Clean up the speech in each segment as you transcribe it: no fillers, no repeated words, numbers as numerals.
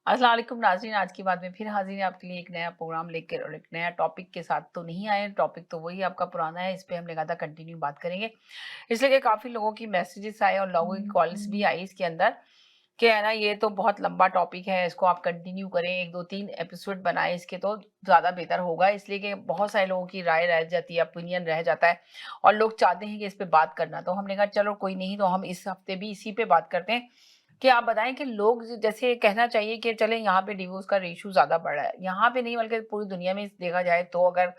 अस्सलाम वालेकुम नाज़रीन, आज की बात में फिर हाज़िर हैं आपके लिए एक नया प्रोग्राम लेकर और एक नया टॉपिक के साथ तो नहीं आए। टॉपिक तो वही आपका पुराना है, इस पे हमने कहा था कंटिन्यू बात करेंगे। इसलिए कि काफ़ी लोगों की मैसेजेस आए और लोगों की कॉल्स भी आई इसके अंदर कि है ना, ये तो बहुत लंबा टॉपिक है, इसको आप कंटिन्यू करें, 1, 2, 3 एपिसोड बनाएँ इसके तो ज़्यादा बेहतर होगा। इसलिए कि बहुत सारे लोगों की राय रह जाती है, ओपिनियन रह जाता है और लोग चाहते हैं कि इस पे बात करना। तो हमने कहा चलो कोई नहीं, तो हम इस हफ्ते भी इसी पे बात करते हैं कि आप बताएँ कि लोग जैसे कहना चाहिए कि चलें यहाँ पे डिवोर्स का रेशियो ज़्यादा बढ़ रहा है। यहाँ पे नहीं बल्कि पूरी दुनिया में देखा जाए तो अगर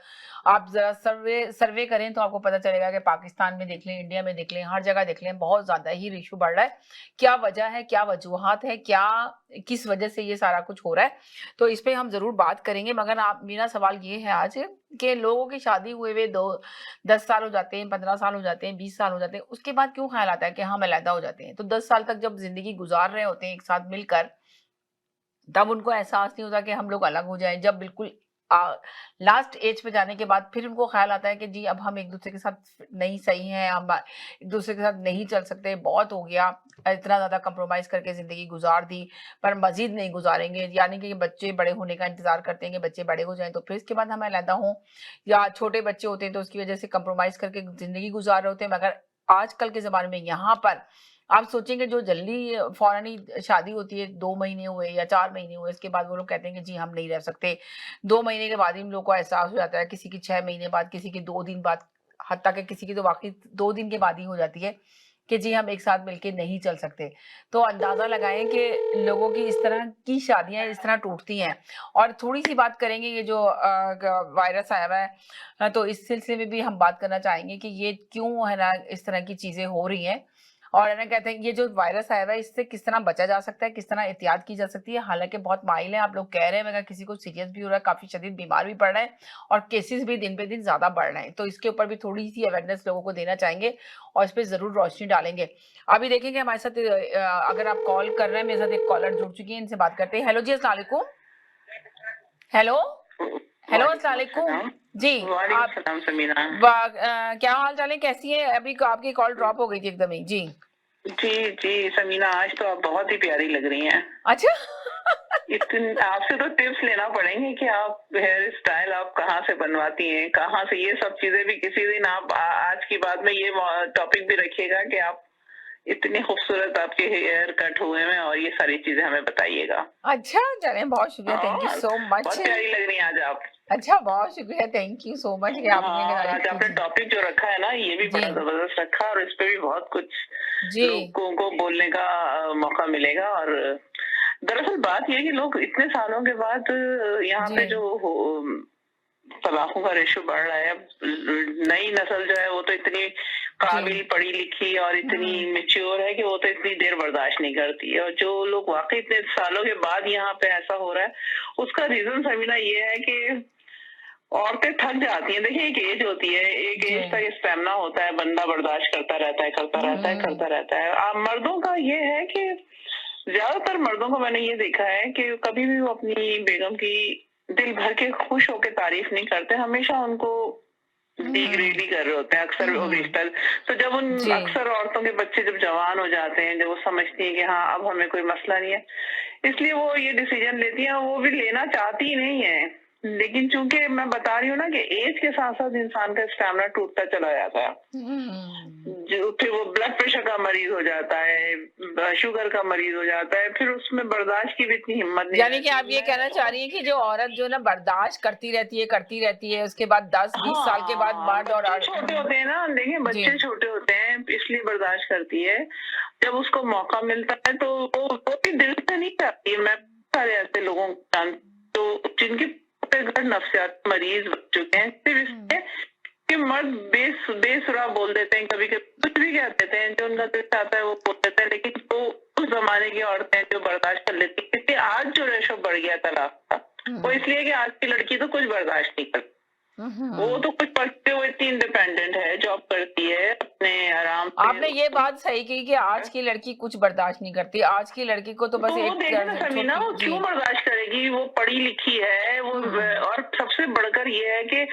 आप ज़रा सर्वे सर्वे करें तो आपको पता चलेगा कि पाकिस्तान में देख लें, इंडिया में देख लें, हर जगह देख लें, बहुत ज़्यादा ही रेशियो बढ़ रहा है। क्या वजह है, क्या वजूहात है, क्या किस वजह से ये सारा कुछ हो रहा है? तो इस पे हम ज़रूर बात करेंगे मगर आप मेरा सवाल ये है आज कि लोगों की शादी हुए हुए 10 साल हो जाते हैं, 15 साल हो जाते हैं, 20 साल हो जाते हैं, उसके बाद क्यों ख़्याल आता है कि हम अलहदा हो जाते हैं? तो 10 साल तक जब ज़िंदगी गुज़ार रहे होते हैं एक साथ मिलकर, तब उनको एहसास नहीं होता कि हम लोग अलग हो जाएँ। जब बिल्कुल लास्ट एज पे जाने के बाद फिर उनको ख़्याल आता है कि जी अब हम एक-दूसरे के साथ नहीं सही हैं, हम एक-दूसरे के साथ नहीं चल सकते, बहुत हो गया, इतना ज़्यादा कंप्रोमाइज़ करके ज़िंदगी गुज़ार दी, पर मज़ीद नहीं गुज़ारेंगे। यानी कि बच्चे बड़े होने का इंतज़ार करते हैं कि बच्चे बड़े हो जाएँ, तो फिर इसके बाद हम अलहदा हों या छोटे बच्चे होते हैं तो उसकी वज़ह से कंप्रोमाइज़ करके ज़िंदगी गुज़ार रहे होते हैं। मगर आजकल के ज़माने में यहाँ पर आप सोचेंगे जो जल्दी फ़ौरन ही शादी होती है, 2 महीने हुए या 4 महीने हुए, इसके बाद वो लोग कहते हैं कि जी हम नहीं रह सकते। 2 महीने के बाद ही उन लोगों को एहसास हो जाता है, किसी की 6 महीने बाद, किसी की 2 दिन बाद, हत्ता कि किसी की तो वाक़ई 2 दिन के बाद ही हो जाती है कि जी हम एक साथ मिलके नहीं चल सकते। तो अंदाज़ा लगाएँ कि लोगों की इस तरह की शादियाँ इस तरह टूटती हैं। और थोड़ी-सी बात करेंगे ये जो वायरस आया हुआ है, तो इस सिलसिले में भी हम बात करना चाहेंगे कि ये क्यों है ना इस तरह की चीज़ें हो रही हैं। और है ना कहते हैं ये जो वायरस आया हुआ है इससे किस तरह बचा जा सकता है, किस तरह एहतियात की जा सकती है। हालाँकि बहुत माइल्ड है, आप लोग कह रहे हैं मगर किसी को सीरियस भी हो रहा है, काफ़ी शदीद बीमार भी पड़ रहे हैं और केसेज़ भी दिन पे दिन ज़्यादा बढ़ रहे हैं। तो इसके ऊपर भी थोड़ी-सी अवेयरनेस लोगों को देना चाहेंगे और इस पे ज़रूर रोशनी डालेंगे। अभी देखेंगे हमारे साथ अगर आप कॉल कर रहे हैं, मेरे साथ एक कॉलर जुड़ चुकी हैं, इनसे बात करते हैं। हेलो जी, अस्सलाम वालेकुम। हेलो? हेलो, अस्सलाम वालेकुम वालेकुम। अस्सलाम। जी, वालेकुम आप सलाम समीना। क्या हाल-चाल है? कैसी हैं? अभी आपकी कॉल ड्रॉप हो गई थी एकदम ही। जी। जी, जी, समीना आज तो आप बहुत ही प्यारी लग रही हैं। अच्छा। आपसे तो टिप्स लेना पड़ेंगे कि आप हेयर स्टाइल आप कहाँ से बनवाती हैं, कहाँ से ये सब चीज़ें भी किसी दिन आप आज की बात में ये टॉपिक भी रखिएगा कि आप इतनी खूबसूरत आपके हेयर कट हुए हैं और ये सारी चीज़ें हमें बताइएगा। अच्छा, चलें बहुत शुक्रिया, थैंक यू हाँ, सो मच। बहुत प्यारी लग रही हैं आज आप। अच्छा, बहुत शुक्रिया, थैंक यू सो मच कि आपने हाँ, और तारीफ़ आज की। आपने जी। टॉपिक जो रखा है ना, ये भी जी। बड़ा ज़बरदस्त रखा और इस पे भी बहुत कुछ जी। लोगों को बोलने का मौका मिलेगा और दरअसल बात ये है कि लोग इतने सालों के बाद यहाँ पे जी। जो तलाकों का रेशियो बढ़ रहा है। नई नस्ल जो है वो तो इतनी जी। काबिल, पढ़ी-लिखी और इतनी मैच्योर है कि वो तो इतनी देर बर्दाश्त नहीं करती है और जो लोग वाक़ई इतने सालों के बाद यहाँ पे ऐसा हो रहा है, उसका रीज़न समीना ये है कि औरतें थक जाती हैं। देखिए एक एज होती है, एक जी। एज तक स्टैमिना होता है, बंदा बर्दाश्त करता रहता है, करता रहता है, करता रहता है। मर्दों का ये है कि ज़्यादातर मर्दों को मैंने ये देखा है कि कभी भी वो अपनी बेगम की दिल भर के खुश होके तारीफ़ नहीं करते, हमेशा उनको डिग्रेड ही कर रहे होते हैं अक्सर वो बेशतर। तो जब जी। अक्सर औरतों के बच्चे जब जवान हो जाते हैं, जब वो समझती हैं कि हाँ, अब हमें कोई मसला नहीं है, इसलिए वो ये डिसीजन लेती हैं, वो भी लेना चाहती नहीं है। लेकिन चूँकि मैं बता रही हूँ ना कि एज के साथ-साथ इंसान का स्टैमिना टूटता चला जाता है। जो फिर वो ब्लड प्रेशर का मरीज़ हो जाता है, शुगर का मरीज़ हो जाता है, फिर उसमें बर्दाश्त की भी इतनी हिम्मत नहीं यानी कि रहती। आप ये कहना चाह रही हैं कि जो औरत जो है ना बर्दाश्त करती रहती है, उसके बाद 10-20 साल के बाद हाँ, मर्द और बच्चे छोटे होते हैं ना, देखिए जी। बच्चे छोटे होते हैं इसलिए बर्दाश्त करती है। जब उसको मौका मिलता है तो वो भी दिल से नहीं चाहती है। मैं सारे ऐसे लोगों को जानती हूँ तो जिनके घर नफ्सियात मरीज बन चुके हैं सिर्फ इसलिए कि मर्द बेसुरा बोल देते हैं, कभी-कभी कुछ भी कह देते हैं, जो उनका दिल चाहता है वो बोल देते हैं, लेकिन वो उस ज़माने की औरतें जो बर्दाश्त कर लेती हैं। इसलिए आज जो रेशो बढ़ गया तलाक का, वो इसलिए कि आज की लड़की तो कुछ बर्दाश्त नहीं करती। वो तो कुछ पढ़ते हुए इतनी इंडिपेंडेंट है, जॉब करती है, अपने आराम से आपने ये बात सही कही कि आज की लड़की कुछ बर्दाश्त नहीं करती। आज की लड़की को तो बस वो एक देखो ना समीना, छोटी वो जी। क्यों बर्दाश्त करेगी? वो पढ़ी लिखी है, वो और सबसे बढ़कर ये है कि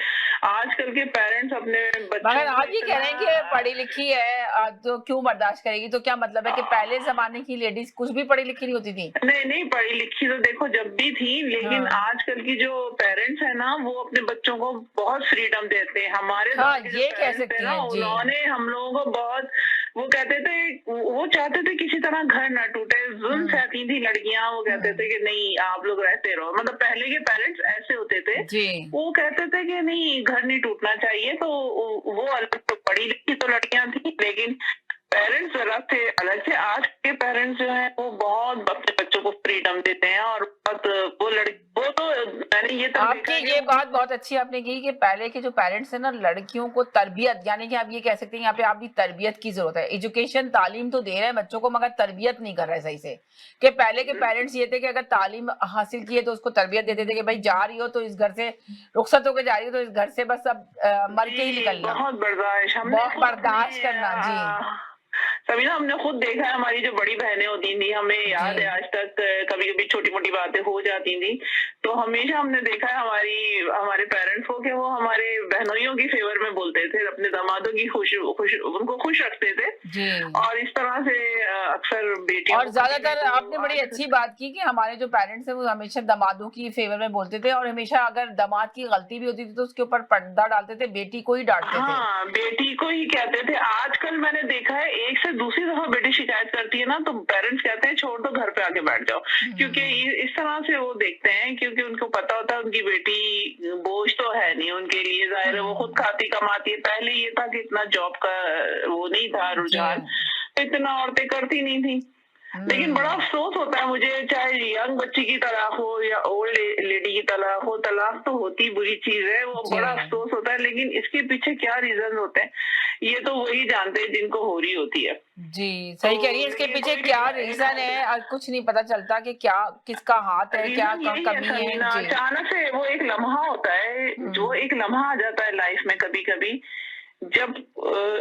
आजकल के पेरेंट्स अपने बच्चों मगर को आप ये कह रहे हैं कि इतना पढ़ी लिखी है तो क्यों बर्दाश्त करेगी? तो क्या मतलब है कि पहले ज़माने की लेडीज़ कुछ भी पढ़ी लिखी नहीं होती थी? नहीं, नहीं पढ़ी लिखी तो देखो जब भी थी, लेकिन हाँ। आजकल की जो पेरेंट्स है ना, वो अपने बच्चों को बहुत फ्रीडम देते हैं। हमारे हाँ, दौर के जो ये कह पेरेंट्स थे सकती ना, हैं। जी। उन्होंने हम लोगों को बहुत, वो कहते थे, वो चाहते थे किसी तरह घर ना टूटे, जुल्म हुँ, सहती थी लड़कियाँ, वो कहते थे हुँ। कि नहीं आप लोग रहते रहो। मतलब पहले के पेरेंट्स ऐसे होते थे, जी। वो कहते थे कि नहीं घर नहीं टूटना चाहिए, तो वो अलग, तो पढ़ी लिखी तो लड़कियाँ थी, लेकिन पेरेंट्स जरा थे अलग से। आज के पेरेंट्स जो हैं वो बहुत अपने बच्चों को फ्रीडम देते हैं, और बहुत वो तो मैंने ये तक आपकी देखा है कि ये वो बात बहुत अच्छी आपने की कि पहले के जो पेरेंट्स हैं ना, लड़कियों को तरबियत, यानी कि आप ये कह सकते हैं यहाँ पे आप भी तरबियत की जरूरत है। एजुकेशन तालीम तो दे रहे हैं बच्चों को, मगर तरबियत नहीं कर रहे सही से। कि पहले के पेरेंट्स ये थे कि अगर तालीम हासिल की है तो उसको तरबियत देते थे कि भाई जा रही हो तो इस घर से रुखसत होकर जा रही हो तो इस घर से बस अब मर के ही जी, निकलना, बहुत बर्दाश्त हमने खुद बर्दाश्त अपने करना। जी। सबीना, हमने खुद देखा है, हमारी जो बड़ी बहनें होती थी, हमें जी। याद है आज तक कभी-कभी छोटी-मोटी बातें हो जाती थी, तो हमेशा हमने देखा है हमारे पेरेंट्स को कि वो हमारे बहनोइयों की फेवर में बोलते थे, अपने दामादों की उनको खुश रखते थे, जी। और इस तरह से अक्सर बेटियों और को कभी ज्यादातर देखो आपने बड़ी आज। अच्छी बात की कि हमारे जो पेरेंट्स हैं वो हमेशा दामादों की फेवर में बोलते थे, और हमेशा अगर दामाद की गलती भी होती थी तो उसके ऊपर पर्दा डालते थे, बेटी को ही डांटते थे। हाँ, बेटी को ही कहते थे। आजकल मैंने देखा है, एक से दूसरी दफ़ा बेटी शिकायत करती है ना, तो पेरेंट्स कहते हैं छोड़ दो, घर पे आके बैठ जाओ। क्योंकि इस तरह से वो देखते हैं, क्योंकि उनको पता होता है उनकी बेटी बोझ तो है नहीं उनके लिए, ज़ाहिर है वो खुद खाती कमाती है। पहले ये था कि इतना जॉब का वो नहीं था रुझान, तो इतना औरतें करती नहीं थी। लेकिन बड़ा अफ़सोस होता है मुझे, चाहे यंग बच्ची की तलाक हो या ओल्ड लेडी की तलाक हो, तलाक तो होती बुरी चीज़ है, वो बड़ा अफ़सोस होता है, लेकिन इसके पीछे क्या रीज़न होते हैं, ये तो वही जानते हैं जिनको हो रही होती है। जी, सही कह रही हैं। इसके ये पीछे कोई क्या रीज़न है कुछ नहीं पता चलता कि क्या किसका हाथ है, क्या रीज़न यही है कमी है। समीना, जी। अचानक से वो एक लम्हा होता है, जो एक लम्हा आ जाता है लाइफ में कभी-कभी, जब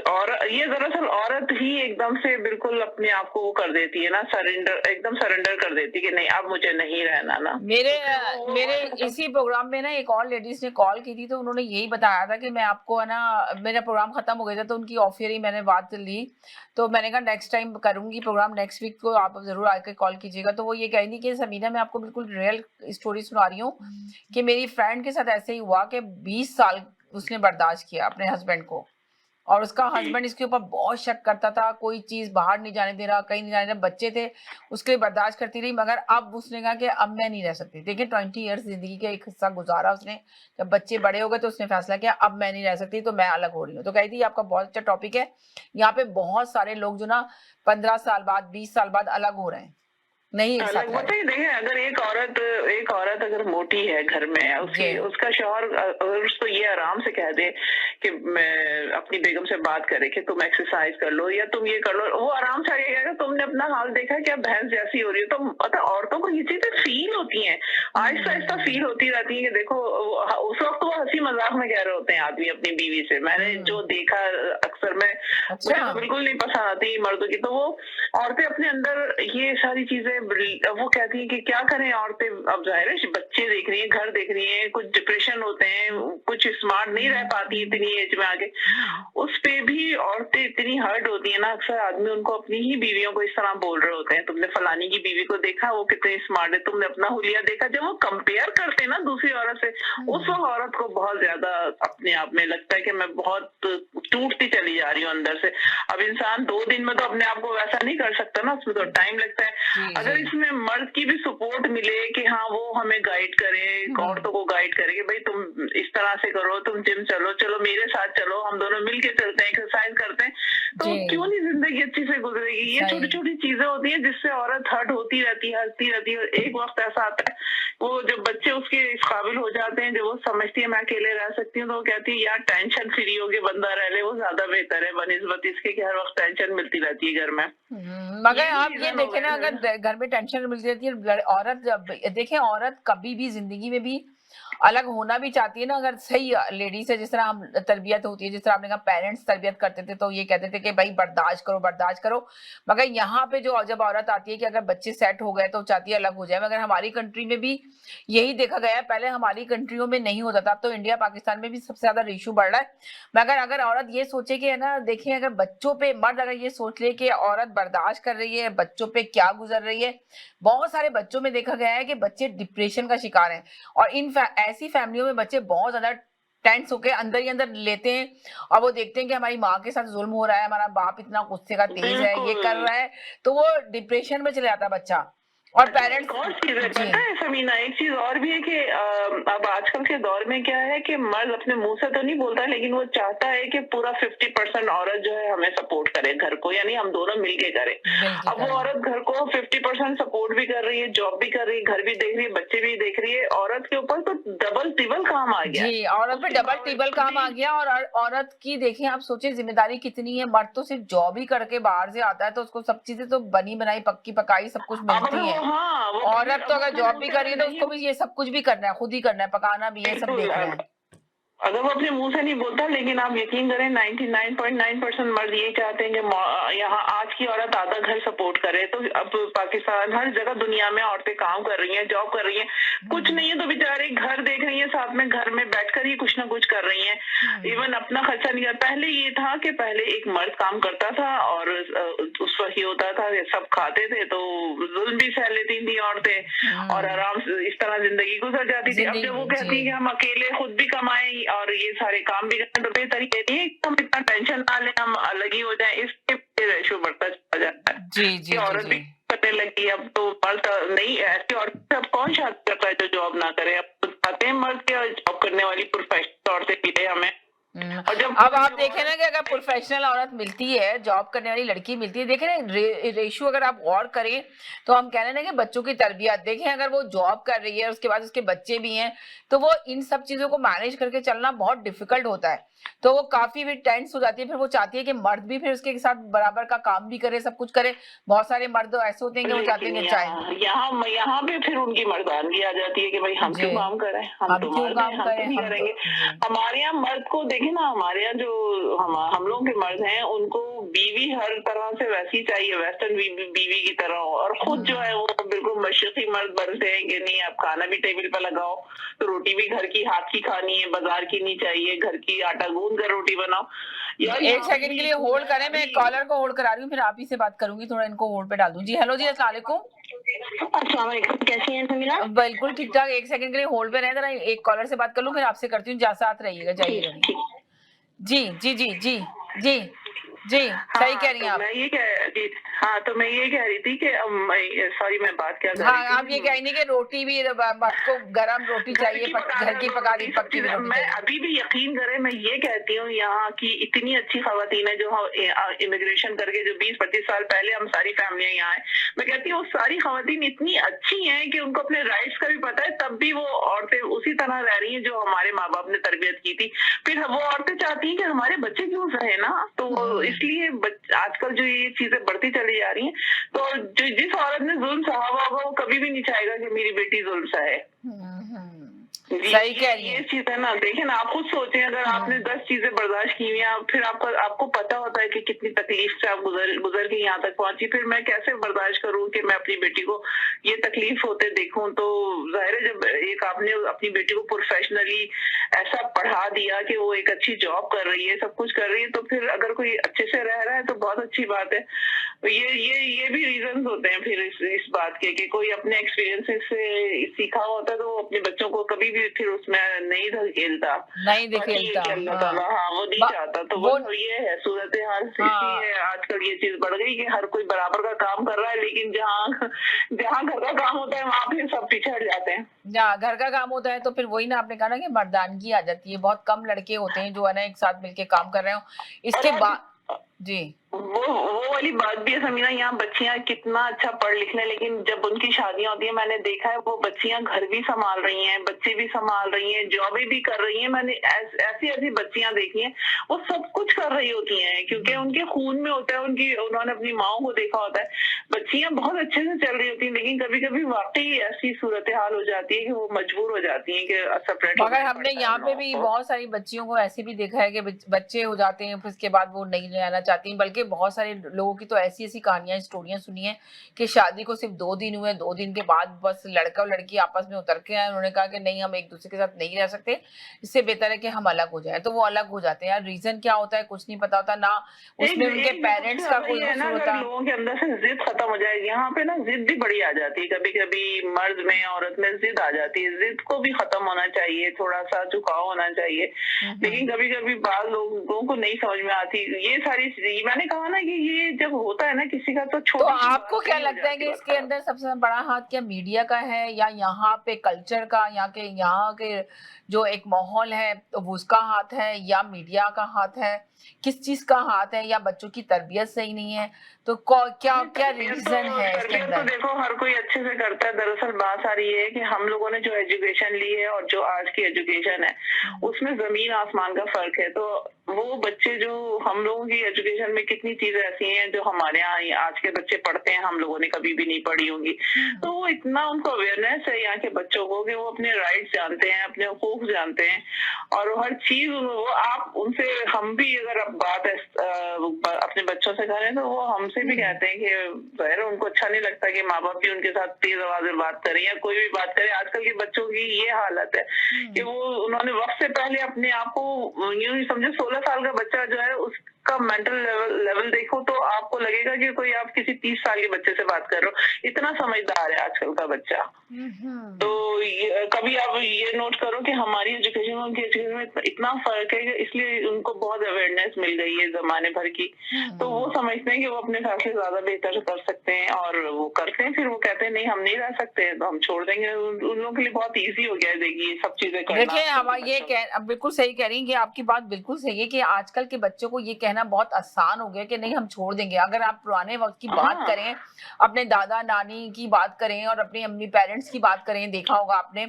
और ये दरअसल औरत ही एकदम से बिल्कुल अपने आप को वो कर देती है ना, एकदम सरेंडर कर देती है कि नहीं अब मुझे नहीं रहना ना। मेरे तो फिर वो मेरे वक़्त इसी प्रोग्राम में ना एक और लेडीज ने कॉल की थी, तो उन्होंने यही बताया था कि मैं आपको है ना, मेरा प्रोग्राम खत्म हो गया था तो उनकी ऑफर ही मैंने बात ली, तो मैंने कहा नेक्स्ट टाइम करूंगी प्रोग्राम, नेक्स्ट वीक को आप जरूर आकर कॉल कीजिएगा। तो वो ये कह रही थी कि समीना मैं आपको बिल्कुल रियल स्टोरी सुना रही हूँ कि मेरी फ्रेंड के साथ ऐसे ही हुआ कि 20 साल उसने बर्दाश्त किया अपने हस्बैंड को, और उसका जी, हस्बैंड इसके ऊपर बहुत शक करता था, कोई चीज बाहर नहीं जाने दे रहा, कहीं नहीं जाने दे रहा, बच्चे थे उसके लिए बर्दाश्त करती रही, मगर अब उसने कहा कि अब मैं नहीं रह सकती। देखिए 20 ईयर्स जिंदगी का एक हिस्सा गुजारा उसने, जब बच्चे बड़े हो गए तो उसने फैसला किया अब मैं नहीं रह सकती, तो मैं अलग हो रही हूँ। तो कही थी आपका बहुत अच्छा टॉपिक है, यहाँ पे बहुत सारे लोग जो ना 15 साल बाद 20 साल बाद अलग हो रहे हैं, नहीं एक अलग साथ रह होता रहे। ही देखिए, अगर एक औरत अगर मोटी है घर में, जी। उसका शौहर अगर उसको ये आराम से कह दे कि मैं अपनी बेगम से बात करे कि तुम एक्सरसाइज कर लो या तुम ये कर लो, वो आराम से आगे कहेगा तुमने अपना हाल देखा क्या भैंस जैसी हो रही है। तो मतलब औरतों को ये चीजें फील होती हैं, आहिस्ता आहिस्ता फील होती रहती है कि देखो उस वक्त वो हंसी मजाक में कह रहे होते हैं आदमी अपनी बीवी से। मैंने जो देखा अक्सर मैं, मुझे अच्छा। तो बिल्कुल नहीं पसंद आती मर्दों की, तो वो औरतें अपने अंदर ये सारी चीजें वो कहती हैं कि क्या करें औरतें, अब जाहिर है बच्चे देख रही हैं, घर देख रही हैं, कुछ डिप्रेशन होते हैं, कुछ स्मार्ट नहीं रह पाती इतनी एज में आगे, उस पे भी औरतें इतनी हर्ट होती है ना। अक्सर आदमी उनको अपनी ही बीवियों को इस तरह बोल रहे होते हैं, तुमने फलानी की बीवी को देखा वो कितनी स्मार्ट है, तुमने अपना हुलिया देखा। जब वो कंपेयर करते हैं ना दूसरी औरत से, उस वक्त औरत को बहुत ज्यादा अपने आप में लगता है कि मैं बहुत टूटती चली जा रही हूँ अंदर से। अब इंसान 2 दिन में तो अपने आप को वैसा नहीं कर सकता ना, उसमें तो टाइम लगता है। जी। अगर जी। इसमें मर्द की भी सपोर्ट मिले कि हाँ वो हमें गाइड करे, औरतों को गाइड करे कि भाई तुम इस तरह से करो, तुम जिम चलो, चलो मेरे साथ चलो, हम दोनों मिलके चलते हैं, एक्सरसाइज करते हैं, तो जी। क्यों नहीं जिंदगी अच्छी से गुजरेगी। ये सही। छोटी छोटी चीजें होती हैं जिससे औरत हर्ट होती रहती है, हंसती रहती है, और एक वक्त ऐसा आता है वो जब बच्चे उसके इस काबिल हो जाते हैं, जब वो समझती है मैं अकेले रह सकती हूँ, तो वो कहती है यार टेंशन फ्री होके बंदा रह ले, वो ज्यादा बेहतर है बनिस्बत इसके कि हर वक्त टेंशन मिलती रहती है घर में। मगर ये भी आप ये रीजन हो देखें गए ना, हैं। अगर घर में टेंशन मिलती रहती है औरत, जब देखें औरत कभी भी जिंदगी में भी अलग होना भी चाहती है ना, अगर सही लेडीज है, जिस तरह हम तरबियत होती है, जिस तरह आपने कहा पेरेंट्स तरबियत करते थे तो ये कहते थे कि भाई बर्दाश्त करो बर्दाश्त करो, मगर यहाँ पे जो जब औरत आती है कि अगर बच्चे सेट हो गए तो चाहती है अलग हो जाए। मगर हमारी कंट्री में भी यही देखा गया है, पहले हमारी कंट्रियों में नहीं होता था, अब तो इंडिया पाकिस्तान में भी सबसे ज्यादा रेशो बढ़ रहा है। मगर अगर औरत ये सोचे कि है ना, देखिए अगर बच्चों पे मर्द अगर ये सोच ले कि औरत बर्दाश्त कर रही है, बच्चों पे क्या गुजर रही है, बहुत सारे बच्चों में देखा गया है कि बच्चे डिप्रेशन का शिकार हैं, और ऐसी फैमिलियों में बच्चे बहुत ज्यादा टेंस होके अंदर ही अंदर लेते हैं, और वो देखते हैं कि हमारी माँ के साथ जुल्म हो रहा है, हमारा बाप इतना गुस्से का तेज है, ये कर बिल्कुल। रहा है, तो वो डिप्रेशन में चले जाता है बच्चा। और अच्छा, पेरेंट्स एक और चीज़ है, जी पता है समीना, एक चीज़ और भी है कि अब आजकल के दौर में क्या है कि मर्द अपने मुँह से तो नहीं बोलता है, लेकिन वो चाहता है कि पूरा 50% औरत जो है हमें सपोर्ट करे घर को, यानी हम दोनों मिलके करें। मिल के अब वो करें। औरत घर को 50% सपोर्ट भी कर रही है, जॉब भी कर रही है, घर भी देख रही है, बच्चे भी देख रही है, औरत के ऊपर तो डबल ट्रिपल काम आ गया है। जी, औरत पे उसके डबल टिबल काम आ बावजूद गया, और औरत की देखिए आप सोचिए जिम्मेदारी कितनी है। मर्द तो सिर्फ जॉब ही करके बाहर से आता है तो उसको सब चीजें तो बनी बनाई पक्की पकाई सब कुछ अब अगर मिलती वो, है। हाँ, वो औरत तो अगर अपने जॉब मुँह भी से कर रही अगर है तो नहीं, उसको भी ये सब कुछ भी करना है, खुद ही करना है, पकाना भी है, सब बिल्कुल, देख रहे हैं। अगर वो अपने मुंह से नहीं बोलता, लेकिन आप यकीन करें 99.9% मर्द ये चाहते हैं कि यहाँ आज की औरत आधा घर सपोर्ट करे। तो अब पाकिस्तान, हर जगह दुनिया में औरतें काम कर रही हैं, जॉब कर रही हैं, कुछ नहीं है तो बेचारे घर देख रही हैं, साथ में घर में बैठकर ही कुछ ना कुछ कर रही हैं, इवन अपना खर्चा नहीं कर। पहले ये था कि पहले एक मर्द काम करता था और उस वक्त ये होता था कि सब खाते थे तो जुल्म भी सह लेती थी औरतें और आराम से इस तरह जिंदगी गुजर जाती थी। अब जब वो जिंदगी कहती है कि जी हम अकेले खुद भी कमाएं और ये सारे काम भी करें, तो बेहतर ये नहीं है कि हम इतना टेंशन ना लें, हम अलग ही हो जाएं, इसके रेशो बढ़ता चला जाता है जी कि जी जी औरत जी भी करने लगी। अब तो मर्द नहीं, ऐसी औरत से अब कौन शादी करता है जो जॉब ना करे? अब तो चाहते हैं मर्द के जॉब करने वाली प्रोफेशनल औरतें मिले हमें। और जब अब आप देखें ना कि अगर प्रोफेशनल औरत मिलती है, जॉब करने वाली लड़की मिलती है, देखें ना रेशियो अगर आप और करें तो हम कह रहे हैं ना कि बच्चों की तरबियत देखें, अगर वो जॉब कर रही है उसके बाद उसके बच्चे भी हैं, तो वो इन सब चीजों को मैनेज करके चलना बहुत डिफिकल्ट होता है, तो वो काफी भी टेंस हो जाती है। फिर वो चाहती है कि मर्द भी फिर उसके साथ बराबर का काम भी करे, सब कुछ करे। बहुत सारे मर्द ऐसे होते हैं कि वो चाहते हैं लेकिन कि चाहे यहाँ यहाँ पे फिर उनकी मर्दानगी आ जाती है कि भाई हम जी क्यों काम करें, हम हम तो क्यों मर्द हैं, काम हम तो करें, नहीं हम तो करेंगे। जी हमारे यहाँ मर्द को देखे ना, हमारे यहाँ जो हम लोग के मर्द हैं उनको बीवी हर तरह से वैसी चाहिए, वेस्टर्न बीवी की तरह हो, और खुद जो है वो बिल्कुल मशरकी मर्द बनते हैं कि नहीं आप खाना भी टेबल पर लगाओ तो रोटी भी घर की हाथ की खानी है, बाजार की नहीं चाहिए, घर की आटा गूंद कर रोटी बनाओ। यार एक यहाँ पे सेकंड भी के लिए इतनी होल्ड करें, मैं एक अभी कॉलर को होल्ड करा रही हूँ, फिर आप ही से बात करूंगी, थोड़ा इनको होल्ड पे डाल दूं। जी हेलो जी, अस्सलाम वालेकुम। अस्सलाम वालेकुम, कैसी हैं समीरा? बिल्कुल ठीक ठाक, एक सेकंड के लिए होल्ड पे रहे, जरा एक कॉलर से बात कर लूं, फिर आपसे करती हूँ, साथ रहिएगा, जाइएगा नहीं। ठीक। जी जी जी जी जी जी, सही कह हाँ, रही तो हैं आप। मैं ये कह जी, हाँ, तो मैं ये कह रही थी कि सॉरी मैं बात क्या कर हाँ, रही थी आप ये कह रही कि रोटी भी मर्द को गरम रोटी घर चाहिए, की घर पकाना की रोटी सब पक्की हुई चीजें। रोटी मैं चाहिए। अभी भी यकीन करें, मैं ये कहती हूँ यहाँ की इतनी अच्छी खवातीन है जो इमिग्रेशन करके जो 20-25 साल पहले हम सारी फैमिलियां यहाँ आए, मैं कहती हूँ सारी खवातीन इतनी अच्छी हैं कि उनको अपने राइट्स का भी पता है, तब भी वो औरतें उसी तरह रह रही हैं जो हमारे माँ बाप ने तरबियत की थी। फिर वो औरतें चाहती हैं कि हमारे बच्चे क्यों रहे ना, तो इसलिए आजकल जो ये चीजें बढ़ती चली जा रही हैं, तो जिस औरत ने जुल्म सहा हुआ होगा वो कभी भी नहीं चाहेगा कि मेरी बेटी जुल्म सहे। सही कह रही ये हैं। चीज है ना, देखिए ना, आप खुद सोचें, अगर आपने 10 चीजें बर्दाश्त की हुई हैं, फिर आपको पता होता है कि कितनी तकलीफ से आप गुजर के यहाँ तक पहुंची, फिर मैं कैसे बर्दाश्त करूं कि मैं अपनी बेटी को ये तकलीफ होते देखूं। तो जाहिर है जब एक आपने अपनी बेटी को प्रोफेशनली ऐसा पढ़ा दिया कि वो एक अच्छी जॉब कर रही है, सब कुछ कर रही है, तो फिर अगर कोई अच्छे से रह रहा है तो बहुत अच्छी बात है। तो ये भी रीजंस होते हैं फिर इस बात के कि कोई अपने एक्सपीरियंसेस से सीखा होता है तो वो अपने बच्चों को कभी भी फिर उसमें नहीं धकेलता। नहीं बाकी ये दिखेलता, कि अल्लाह हाँ ताला, हाँ, वो नहीं चाहता। तो वो बस ये है सूरत हाल, हाँ इसलिए आजकल ये चीज बढ़ गई कि हर कोई बराबर का काम कर रहा है, लेकिन जहाँ जहाँ घर का काम होता है वहाँ फिर सब पिछड़ जाते हैं। घर का काम होता है तो फिर वही ना, आपने कहा ना कि मर्दानगी आ जाती है, बहुत कम लड़के होते हैं जो है ना एक साथ मिलके काम कर रहे हो। और इसके आज बाद जी वो वाली बात भी है समीना, यहाँ बच्चियां कितना अच्छा पढ़ लिख लें, लेकिन जब उनकी शादियां होती है, मैंने देखा है वो बच्चियां घर भी संभाल रही हैं, बच्चे भी संभाल रही हैं, जॉबें भी कर रही हैं। मैंने ऐसी ऐसी बच्चियां देखी हैं, वो सब कुछ कर रही होती हैं क्योंकि उनके खून में होता है, उन्होंने अपनी माओ को देखा होता है। बच्चियां बहुत अच्छे से चल रही होती हैं, लेकिन कभी कभी वाकई ऐसी सूरत हाल हो जाती है कि वो मजबूर हो जाती है कि सेपरेट मगर हमने यहाँ पे भी बहुत सारी बच्चियों को ऐसे भी देखा है कि बच्चे हो जाते हैं, फिर उसके बाद वो नहीं रहना चाहती हैं। बल्कि बहुत सारे लोगों की तो ऐसी ऐसी कहानियां, स्टोरियां सुनी है कि शादी को सिर्फ 2 दिन हुए, 2 दिन के बाद बस लड़का और लड़की आपस में उतर के आए, उन्होंने कहा कि नहीं, हम एक दूसरे के साथ नहीं रह सकते, इससे बेहतर है कि हम अलग हो जाए। तो वो अलग हो जाते हैं यार। रीजन क्या होता है कुछ नहीं पता होता, ना उसमें उनके पेरेंट्स का कोई कसूर होता। लोगों के अंदर से जिद खत्म हो जाएगी, यहाँ पे ना जिद भी बड़ी आ जाती है, कभी कभी मर्द में औरत में जिद आ जाती है। जिद को भी खत्म होना चाहिए, थोड़ा सा झुकाव होना चाहिए, लेकिन कभी कभी बात लोगों को नहीं समझ में आती। ये सारी मैंने कहा ना कि ये जब होता है ना किसी का, तो आपको क्या लगता है कि इसके अंदर सबसे बड़ा हाथ क्या मीडिया का है, या यहाँ पे कल्चर का, यहाँ के जो एक माहौल है उसका हाथ है, या मीडिया का हाथ है? किस चीज का हाथ है, या बच्चों की तरबियत सही नहीं है? तो क्या क्या रीजन है इसके अंदर? तो देखो हर कोई अच्छे से करता है। दरअसल बात सारी है कि हम लोगों ने जो एजुकेशन ली है और जो आज की एजुकेशन है, उसमें जमीन आसमान का फर्क है। तो वो बच्चे जो हम लोगों की एजुकेशन में कितनी चीजें ऐसी हैं जो हमारे यहाँ आज के बच्चे पढ़ते हैं, हम लोगों ने कभी भी नहीं पढ़ी होंगी। तो वो इतना उनको अवेयरनेस है यहाँ के बच्चों को कि वो अपने राइट्स जानते हैं, अपने हुकूक जानते हैं, और हर चीज वो आप उनसे, हम भी अगर अब बात अपने बच्चों से करें तो वो हमसे भी कहते हैं कि जाहिर उनको अच्छा नहीं लगता कि माँ बाप भी उनके साथ तेज आवाज में बात करें या कोई भी बात करे। आजकल के बच्चों की ये हालत है कि वो उन्होंने वक्त से पहले अपने आप को, यूं ही समझो 16 साल का बच्चा जो है उसका मेंटल लेवल देखो तो आपको लगेगा कि कोई आप किसी 30 साल के बच्चे से बात कर रहे हो, इतना समझदार है आजकल का बच्चा। तो कभी आप ये नोट करो कि हमारी एजुकेशन और उनकी एजुकेशन में इतना फर्क है कि इसलिए उनको बहुत अवेयरनेस मिल गई है जमाने भर की। तो वो समझते हैं कि वो अपने फैसले ज्यादा बेहतर कर सकते हैं और वो करते हैं। फिर वो कहते हैं नहीं हम नहीं रह सकते तो हम छोड़ देंगे। उन लोगों के लिए बहुत ईजी हो गया है देखिए ये सब चीजें करना। देखिए हमारा ये बिल्कुल सही कह रही हैं कि आपकी बात बिल्कुल सही है कि आजकल के बच्चों को ये कहना बहुत आसान हो गया कि नहीं हम छोड़ देंगे। अगर आप पुराने वक्त की बात करें, अपने दादा नानी की बात करें और अपने अम्मी पेरेंट्स की बात करें, देखा होगा आपने,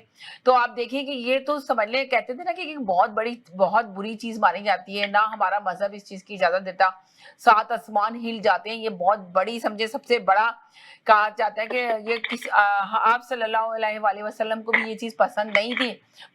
तो आप देखिए कि ये तो समझ ले, कहते थे ना कि बहुत बुरी चीज मानी जाती है, ना हमारा मजहब इस चीज की इजाजत देता, 7 आसमान हिल जाते हैं, ये बहुत बड़ी समझे सबसे बड़ा कहा जाता है कि ये आप सल्लल्लाहु अलैहि वसल्लम को भी ये चीज पसंद नहीं थी।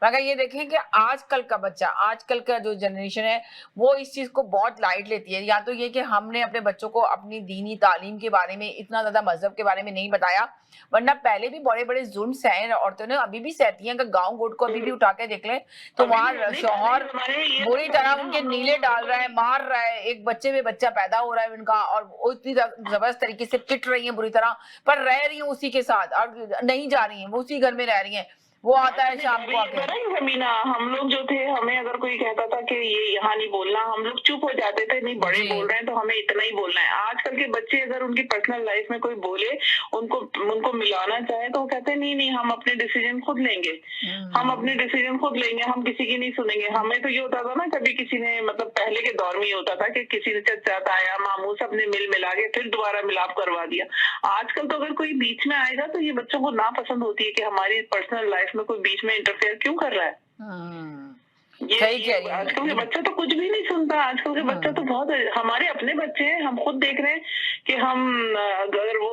मगर ये देखें कि आजकल का बच्चा, आजकल का जो जनरेशन है वो इस चीज को बहुत लाइट लेती है। या तो ये कि हमने अपने बच्चों को अपनी दीनी तालीम के बारे में, इतना ज्यादा मजहब के बारे में नहीं बताया, वरना पहले भी बड़े बड़े जुल्म सहे औरतों ने, अभी भी सहती हैं। अगर गाँव गोट को अभी भी उठा के देख ले तो वहां शौहर बुरी तरह उनके नीले डाल रहा है, मार रहा है, एक बच्चे में बच्चा पैदा हो रहा है उनका, और वो इतनी जबरदस्त तरीके से पिट रही है बुरी तरह, पर रह रही है उसी के साथ और नहीं जा रही है, वो उसी घर में रह रही है। वो आता है शाम को आके। मीना हम लोग जो थे, हमें अगर कोई कहता था कि ये यहाँ नहीं बोलना, हम लोग चुप हो जाते थे, नहीं बड़े बोल रहे हैं तो हमें इतना ही बोलना है। आजकल के बच्चे अगर उनकी पर्सनल लाइफ में कोई बोले, उनको मिलाना चाहे तो वो कहते हैं नहीं नहीं हम अपने डिसीजन खुद लेंगे, हम अपने डिसीजन खुद लेंगे, हम किसी की नहीं सुनेंगे। हमें तो ये होता था ना, कभी किसी ने, मतलब पहले के दौर में ये होता था कि किसी ने चचा ताया मामू सब ने मिला के फिर दोबारा मिलाप करवा दिया। आजकल तो अगर कोई बीच में आएगा तो ये बच्चों को नापसंद होती है कि हमारी पर्सनल लाइफ में कोई बीच में इंटरफेयर क्यों कर रहा है। ये आजकल के बच्चा तो कुछ भी नहीं सुनता। आजकल के बच्चा तो बहुत, हमारे अपने बच्चे हैं, हम खुद देख रहे हैं कि हम अगर वो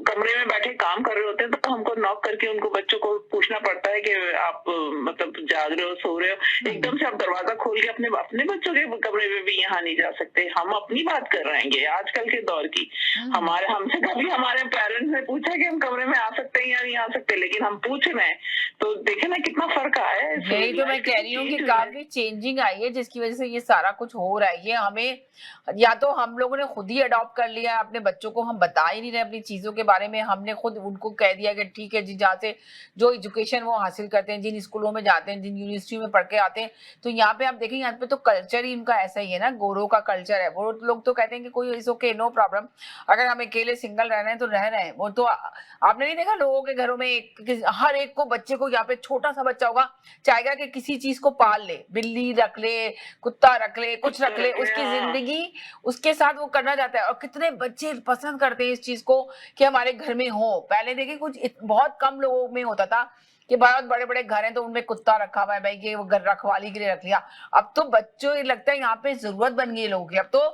कमरे में बैठे काम कर रहे होते हैं तो हमको नॉक करके उनको बच्चों को पूछना पड़ता है कि आप मतलब जाग रहे हो, सो रहे हो। एकदम से आप दरवाजा खोल के अपने बच्चों के कमरे में भी यहाँ नहीं जा सकते। हम अपनी बात कर रहे हैं आजकल के दौर की। हमसे कभी हमारे पेरेंट्स ने पूछा कि हम कमरे में आ सकते हैं या नहीं आ सकते, लेकिन हम पूछ रहे हैं। तो देखे ना कितना फर्क आया है। यही तो मैं कह रही हूँ कि काफी चेंजिंग आई है, जिसकी वजह से ये सारा कुछ हो रहा है। ये हमें, या तो हम लोगों ने खुद ही अडॉप्ट कर लिया, अपने बच्चों को हम बता ही नहीं रहे अपनी चीजों के बारे में। हमने खुद उनको कह दिया कि ठीक है जी, जहाँ से जो एजुकेशन वो हासिल करते हैं, जिन स्कूलों में जाते हैं, जिन यूनिवर्सिटी में पढ़ के आते हैं, तो यहाँ पे आप देखें, यहाँ पे तो कल्चर ही उनका ऐसा ही है ना, गोरों का कल्चर है। वो लोग तो कहते हैं कि कोई इज ओके, नो प्रॉब्लम, अगर हम अकेले सिंगल रह रहे हैं तो रह रहे हैं। वो तो आपने नहीं देखा लोगों के घरों में हर एक को, बच्चे को, यहाँ पे छोटा सा बच्चा होगा, चाहेगा कि किसी चीज को पाल ले, ले, बिल्ली रख ले, कुत्ता रख ले, कुछ रख ले, उसकी जिंदगी उसके साथ वो करना चाहता है। और कितने बच्चे पसंद करते हैं इस चीज को कि हमारे घर में हो। पहले देखिए बहुत कम लोगों में होता था कि बहुत बड़े बड़े घर हैं तो उनमें कुत्ता रखा हुआ है भाई, कि वो घर रखवाली के लिए रख लिया। अब तो बच्चों ये लगता है यहाँ पे जरूरत बन गई है लोगों की। अब तो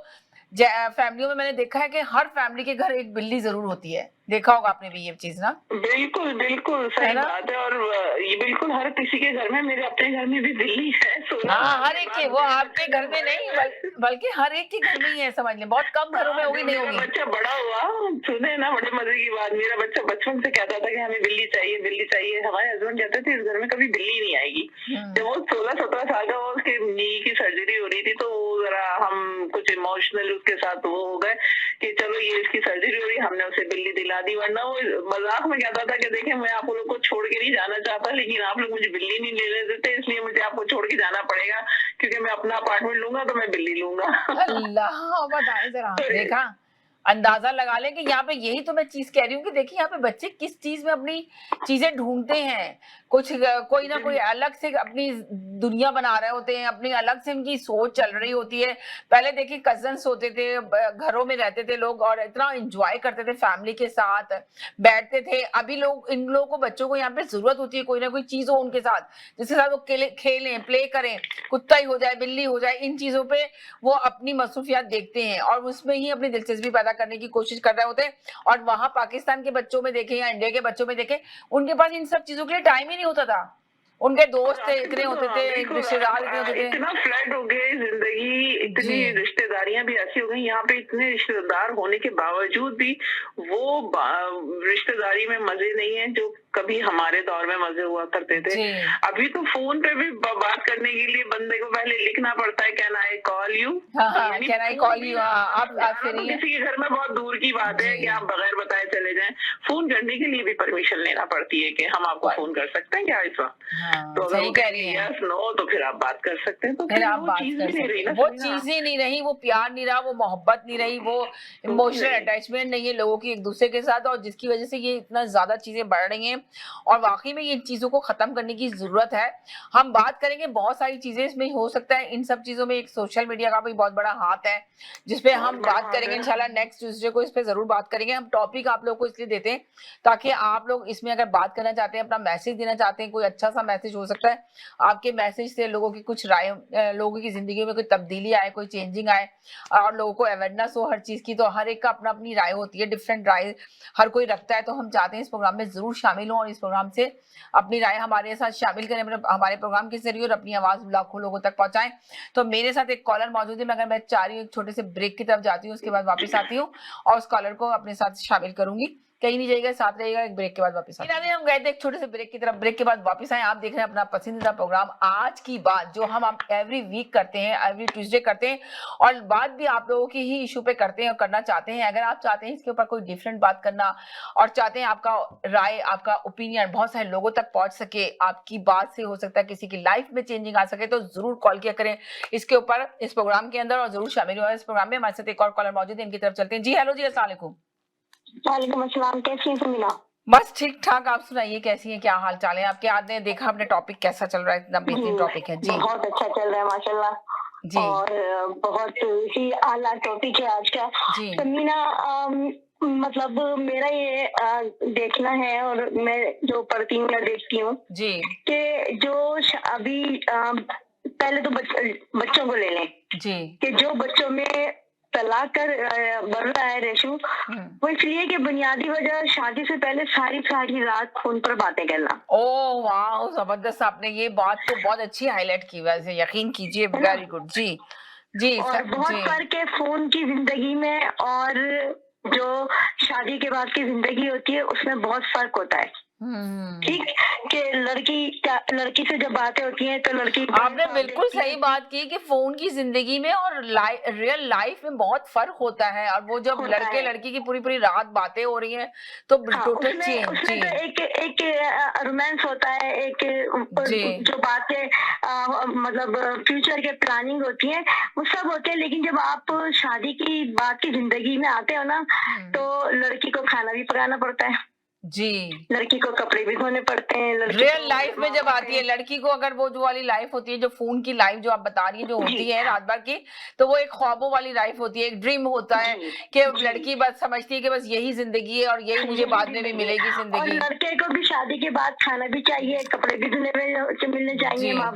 फैमिलियों में मैंने देखा है कि हर फैमिली के घर एक बिल्ली जरूर होती है। देखा होगा आपने भी ये चीज ना? बिल्कुल बिल्कुल सही बात है। और ये बिल्कुल हर किसी के घर में, मेरे अपने घर में भी बिल्ली है। हाँ, हर एक के, वो आपके घर में नहीं बल्कि हर एक के घर में ही है, समझ लें। बहुत कम घरों में होगी, नहीं होगी। बच्चा बड़ा हुआ, सुने ना बड़े मजे की बात, मेरा बच्चा बचपन से कहता था कि हमें बिल्ली चाहिए, बिल्ली चाहिए। हमारे हस्बैंड कहते थे इस घर में कभी बिल्ली नहीं आएगी। जब वो 16-17 साल का हुआ, उसकी नी की सर्जरी हो रही थी, तो जरा हम कुछ इमोशनल उसके साथ वो हो गए कि चलो ये इसकी सर्जरी हो रही, हमने उसे बिल्ली दिला दी। वरना वो मजाक में कहता था कि देखिए मैं आप लोग को छोड़ के नहीं जाना चाहता, लेकिन आप लोग मुझे बिल्ली नहीं ले देते, इसलिए मुझे आपको छोड़ के जाना पड़ेगा, क्योंकि मैं अपना अपार्टमेंट लूंगा तो मैं बिल्ली लूंगा। अल्लाह, बताएं जरा, देखा, अंदाजा लगा लें कि यहाँ पे यही तो मैं चीज कह रही हूँ कि देखिए यहाँ पे बच्चे किस चीज में अपनी चीजें ढूंढते हैं। कुछ कोई ना कोई अलग से अपनी दुनिया बना रहे होते हैं, अपनी अलग से उनकी सोच चल रही होती है। पहले देखिए कजन्स होते थे, घरों में रहते थे लोग और इतना एंजॉय करते थे, फैमिली के साथ बैठते थे। अभी लोग, इन लोगों को, बच्चों को यहाँ पे जरूरत होती है कोई ना कोई चीज हो उनके साथ, जिसके साथ वो खेलें, प्ले करें, कुत्ता ही हो जाए, बिल्ली हो जाए, इन चीजों पे वो अपनी मसरूफियात देखते हैं और उसमें ही अपनी दिलचस्पी पैदा करने की कोशिश कर रहे होते हैं। और वहां पाकिस्तान के बच्चों में देखें या इंडिया के बच्चों में देखें, उनके पास इन सब चीजों के लिए टाइम ही नहीं होता था। उनके दोस्त इतने होते थे, रिश्तेदार इतने होते थे, इतना फ्लड हो गई जिंदगी, इतनी रिश्तेदारियां भी ऐसी हो गई। यहाँ पे इतने रिश्तेदार होने के बावजूद भी वो रिश्तेदारी में मजे नहीं है जो कभी हमारे दौर में मजे हुआ करते थे। अभी तो फोन पे भी बात करने के लिए बंदे को पहले लिखना पड़ता है, can I call you, can I call you. आप किसी के घर में बहुत दूर की बात है कि आप बगैर बताए चले जाएं। फोन करने के लिए भी परमिशन लेना पड़ती है कि हम आपको फोन कर सकते हैं क्या इस वक्त। तो अगर सही कह रही है, यस नो तो फिर आप बात कर सकते हैं। तो फिर आप बात कर सकते हैं। वो चीजें नहीं रही, वो प्यार नहीं रहा, वो मोहब्बत नहीं रही, वो इमोशनल अटैचमेंट नहीं है लोगों की एक दूसरे के साथ, और जिसकी वजह से ये इतना ज्यादा चीजें बढ़ रही हैं। और वाकई में ये चीजों को खत्म करने की जरूरत है। हम बात करेंगे बहुत सारी चीजें इसमें हो सकता है। इन सब चीजों में एक सोशल मीडिया का भी बहुत बड़ा हाथ है, जिसपे हम बात करेंगे इंशाल्लाह नेक्स्ट ट्यूसडे को। इस पे जरूर बात करेंगे। हम टॉपिक आप लोगों को इसलिए देते हैं ताकि आप लोग इसमें अगर बात करना चाहते हैं, अपना मैसेज देना चाहते हैं, कोई अच्छा सा मैसेज हो सकता है आपके मैसेज से लोगों की कुछ राय, लोगों की जिंदगी में कोई तब्दीली आए, कोई चेंजिंग आए और लोगों को अवेयरनेस हो हर चीज की। तो हर एक का अपना अपनी राय होती है, डिफरेंट राय हर कोई रखता है। तो हम चाहते हैं इस प्रोग्राम में जरूर शामिल हों और इस प्रोग्राम से अपनी राय हमारे साथ शामिल करें हमारे प्रोग्राम के जरिए और अपनी आवाज लाखों लोगों तक पहुंचाएं। तो मेरे साथ एक कॉलर मौजूद है, मगर मैं चाह रही हूँ एक छोटे से ब्रेक की तरफ जाती हूँ, उसके बाद वापस आती हूँ और उस कॉलर को अपने साथ शामिल करूंगी। कहीं नहीं जाएगा, साथ रहेगा। एक ब्रेक के बाद वापस आते हैं। हम गए थे एक छोटे से ब्रेक की तरफ, ब्रेक के बाद वापस आए। आप देख रहे हैं अपना पसंदीदा प्रोग्राम आज की बात, जो हम एवरी वीक करते हैं, एवरी ट्यूसडे करते हैं और बात भी आप लोगों की ही इशू पे करते हैं और करना चाहते हैं। अगर आप चाहते हैं इसके ऊपर कोई डिफरेंट बात करना और चाहते हैं आपका राय, आपका ओपिनियन बहुत सारे लोगों तक पहुंच सके, आपकी बात से हो सकता है किसी की लाइफ में चेंजिंग आ सके, तो जरूर कॉल किया करें इसके ऊपर, इस प्रोग्राम के अंदर, और जरूर शामिल हुआ इस प्रोग्राम में। हमारे साथ एक और कॉलर मौजूद है, इनकी तरफ चलते हैं। जी हेलो जी, अस्सलाम वालेकुम। वालेकुम अस्सलाम, कैसी हैं समीना? बस ठीक ठाक, आप सुनाइए कैसी हैं, क्या हाल चाल है आपके? आपने देखा अपने टॉपिक कैसा चल रहा है? इतना बेहतरीन टॉपिक है जी। बहुत अच्छा चल रहा है माशाल्लाह जी, और बहुत ही आला टॉपिक है आज का जी। समीना। मतलब मेरा ये देखना है और मैं जो पढ़ती हूँ या देखती हूँ जी कि जो अभी पहले तो बच्चों को ले लें जी कि जो बच्चों में तलाक कर बढ़ रहा है रेशो, वो इसलिए कि बुनियादी वजह शादी से पहले सारी सारी रात फोन पर बातें करना। ओह वाह, जबरदस्त, आपने ये बात तो बहुत अच्छी हाईलाइट की, वैसे यकीन कीजिए, वेरी गुड। जी जी और बहुत फर्क है फोन की जिंदगी में और जो शादी के बाद की जिंदगी होती है उसमें बहुत फर्क होता है। ठीक कि लड़की से जब बातें होती हैं तो लड़की, आपने बिल्कुल सही बात की कि फोन की जिंदगी में और रियल लाइफ में बहुत फर्क होता है। और वो जब लड़के लड़की की पूरी पूरी रात बातें हो रही हैं तो टोटल चेंज। उसमें तो एक रोमांस होता है, एक जो बातें मतलब फ्यूचर के प्लानिंग होती है वो सब होते हैं। लेकिन जब आप शादी की बात की जिंदगी में आते हो ना तो लड़की को खाना भी पकाना पड़ता है, जी। लड़की को कपड़े भी धोने पड़ते हैं, लड़की रियल को लाइफ में माँ जब बाप आती है के लड़की को, अगर वो जो वाली लाइफ होती है, जो फ़ोन की लाइफ जो आप बता रही हैं जो होती जी, है रात भर की, तो वो एक ख्वाबों वाली लाइफ होती है, एक ड्रीम होता है जी, कि जी। लड़की बस समझती है कि बस यही ज़िंदगी है और यही मुझे यही बाद में भी जिंदगी है। मिलेगी और ज़िंदगी। लड़के को भी शादी के बाद खाना भी चाहिए, कपड़े भी धुले में मिलने चाहिए, जी। माँ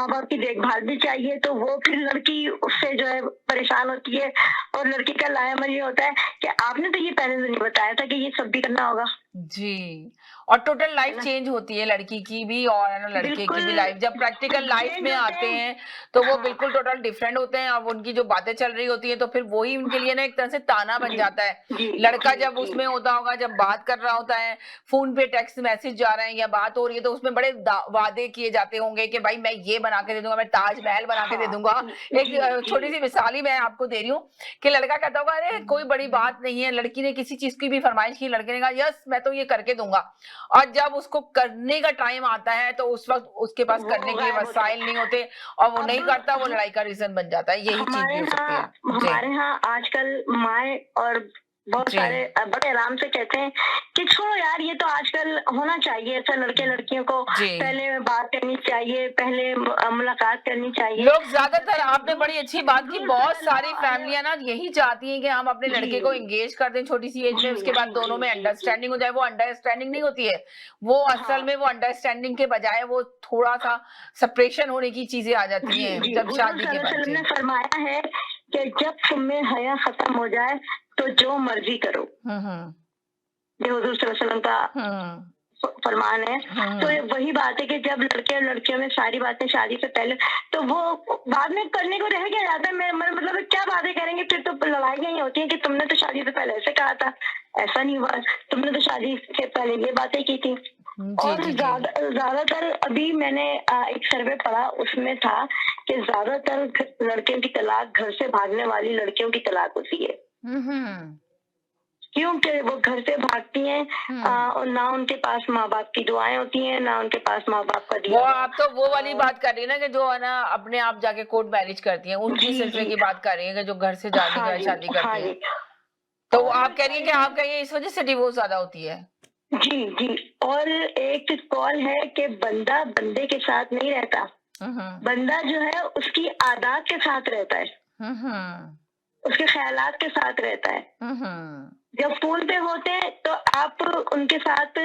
बाप की देखभाल भी चाहिए, तो वो फिर लड़की उससे जो है परेशान होती है। और लड़की का लाया ये होता है कि आपने तो ये पहले से नहीं बताया था कि ये सब भी करना होगा, जी, और टोटल है लाइफ ना? चेंज होती है लड़की की भी और है ना लड़के की बिल्कुल भी लाइफ। जब प्रैक्टिकल लाइफ चेंज में होते आते हैं। हैं, तो वो हाँ, बिल्कुल टोटल डिफरेंट होते हैं। अब उनकी जो बातें चल रही होती हैं, तो फिर वही उनके लिए ना एक तरह से ताना बन जी, जाता है। जी, लड़का जी, जब जी। उसमें होता होगा, जब बात कर रहा होता है, फ़ोन पे टेक्स्ट मैसेज जा रहे हैं या बात हो रही है, तो उसमें बड़े दा वादे किए जाते होंगे कि भाई मैं ये बना के दे दूँगा, मैं ताजमहल बना के दे हाँ, दूँगा। एक जी, जी। छोटी-सी मिसाल ही मैं आपको दे रही हूँ कि लड़का कहता होगा, "अरे! कोई बड़ी बात नहीं है।" लड़की ने किसी चीज़ की भी फ़रमाइश की, लड़के ने कहा, "यस, मैं तो ये करके दूँगा।" और जब उसको करने का टाइम आता है तो उस वक़्त उसके पास वो करने के लिए गायब होता है। वसाइल नहीं होते और वो नहीं अब करता, वो हम लड़ाई का रीज़न बन जाता है। यही चीज़ भी हो सकती है। जी, हमारे यहाँ आजकल माएँ और बहुत जी, सारे बड़े आराम से कहते हैं कि छोड़ो यार, ये तो आजकल होना चाहिए ऐसा, लड़के लड़कियों को जी। पहले बात करनी चाहिए, पहले मुलाकात करनी चाहिए। लोग ज़्यादातर, बच्चे आपने बड़ी अच्छी बात की, रूल्स बहुत बदल लो। सारी अरे फैमिलियाँ ना यही चाहती हैं कि हम अपने जी, लड़के को एंगेज कर दें छोटी-सी एज में, जी, उसके बाद जी, दोनों जी, में जी, जी। अंडरस्टैंडिंग हो जाए। वो अंडरस्टैंडिंग नहीं होती है, वो असल हाँ। में वो अंडरस्टैंडिंग के बजाय वो थोड़ा-सा सेपरेशन होने की चीज़ें आ जाती जी, हैं, जी। जब हुज़ूर शादी के सल्लल्लाहु अलैहि बाद। वसल्लम जी। ने फरमाया है कि जब तुम में हया खत्म हो जाए तो जो मर्ज़ी करो। हुँ, हुँ। ये हुज़ूर सल्लल्लाहु अलैहि वसल्लम का हुँ, फरमान है। तो ये हुँ। वही बात है कि जब लड़के और लड़कियों में सारी बातें शादी से पहले, तो वो बाद में करने को रह क्या जाता है। मैं मतलब क्या बातें करेंगे, फिर तो लड़ाइयाँ ही होती हैं कि तुमने तो शादी से पहले ऐसे कहा था, ऐसा नहीं हुआ, तुमने तो शादी से पहले ये बातें की थी। जी, और जी, जी। ज़्यादातर अभी मैंने एक सर्वे पढ़ा, उसमें था कि ज़्यादातर लड़कियों की तलाक घर से भागने वाली लड़कियों की तलाक होती है। हुँ, हुँ। क्योंकि वो घर से भागती हैं, हुँ। और ना उनके पास माँ-बाप की दुआएँ होती हैं, ना उनके पास माँ-बाप का वो दिया हुआ आप तो वो वाली अ, बात कर रही है ना कि जो है ना अपने आप जाके कोर्ट मैरिज करती हैं, उनकी जी, सिलसिले जी। की बात कर रही हैं कि जो घर से जाने के हाँ बाद जी, शादी हाँ करती हैं। जी। तो वो और आप कह रही हैं कि आपका ये इस वज़ह से डिवोर्स ज़्यादा होती है? जी, जी। और एक कॉल है कि बंदा बंदे के साथ नहीं रहता, हुँ, हुँ। बंदा जो है उसकी आदत के साथ रहता है, हुँ, हुँ। उसके ख़यालात के साथ रहता है। हुँ, हुँ। जब फ़ोन पे होते हैं तो आप उनके साथ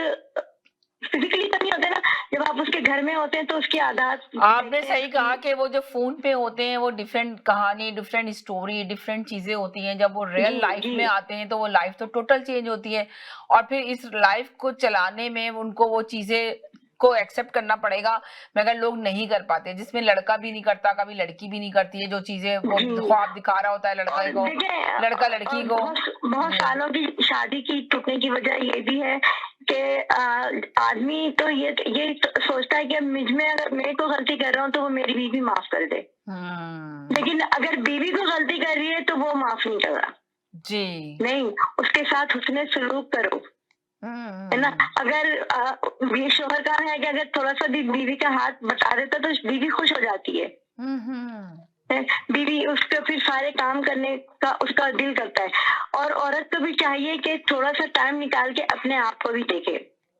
फिज़िकली तो नहीं होते ना, जब आप उसके घर में होते हैं तो उसकी आदत आपने देखते हैं सही कहा उसकी। कि वो जो फ़ोन पे होते हैं, वो डिफरेंट कहानी, डिफरेंट स्टोरी, डिफरेंट चीज़ें होती हैं। जब वो जी, रियल लाइफ़ जी। में आते हैं, तो वो लाइफ़ तो टोटल चेंज होती है और फिर इस लाइफ़ को चलाने में उनको वो चीज़ें को एक्सेप्ट करना पड़ेगा, मगर लोग नहीं कर पाते। जिसमें लड़का भी नहीं करता, कभी लड़की भी नहीं करती है, जो चीज़ें वो जी। ख्वाब दिखा रहा होता है लड़का और को, देखिए लड़का लड़की और को। बहुत बहुत जी। सालों की शादी की टूटने की वजह ये भी है कि आदमी तो ये सोचता है कि अब मुझ में अगर मैं कोई गलती कर रहा हूँ तो वो मेरी बीवी माफ कर दे, हुँ। लेकिन अगर बीवी को गलती कर रही है तो वो माफ नहीं कर रहा। जी। नहीं, उसके साथ हुस्न सलूक करो, हुँ, है ना? हुँ। अगर ये शोहर का है कि अगर थोड़ा सा भी बीवी का हाथ बटा देता तो बीवी खुश हो जाती है। हुँ, हुँ। बीवी उसका फिर सारे काम करने का उसका दिल करता है। और औरत को भी चाहिए कि थोड़ा सा टाइम निकाल के अपने आप को भी देखे,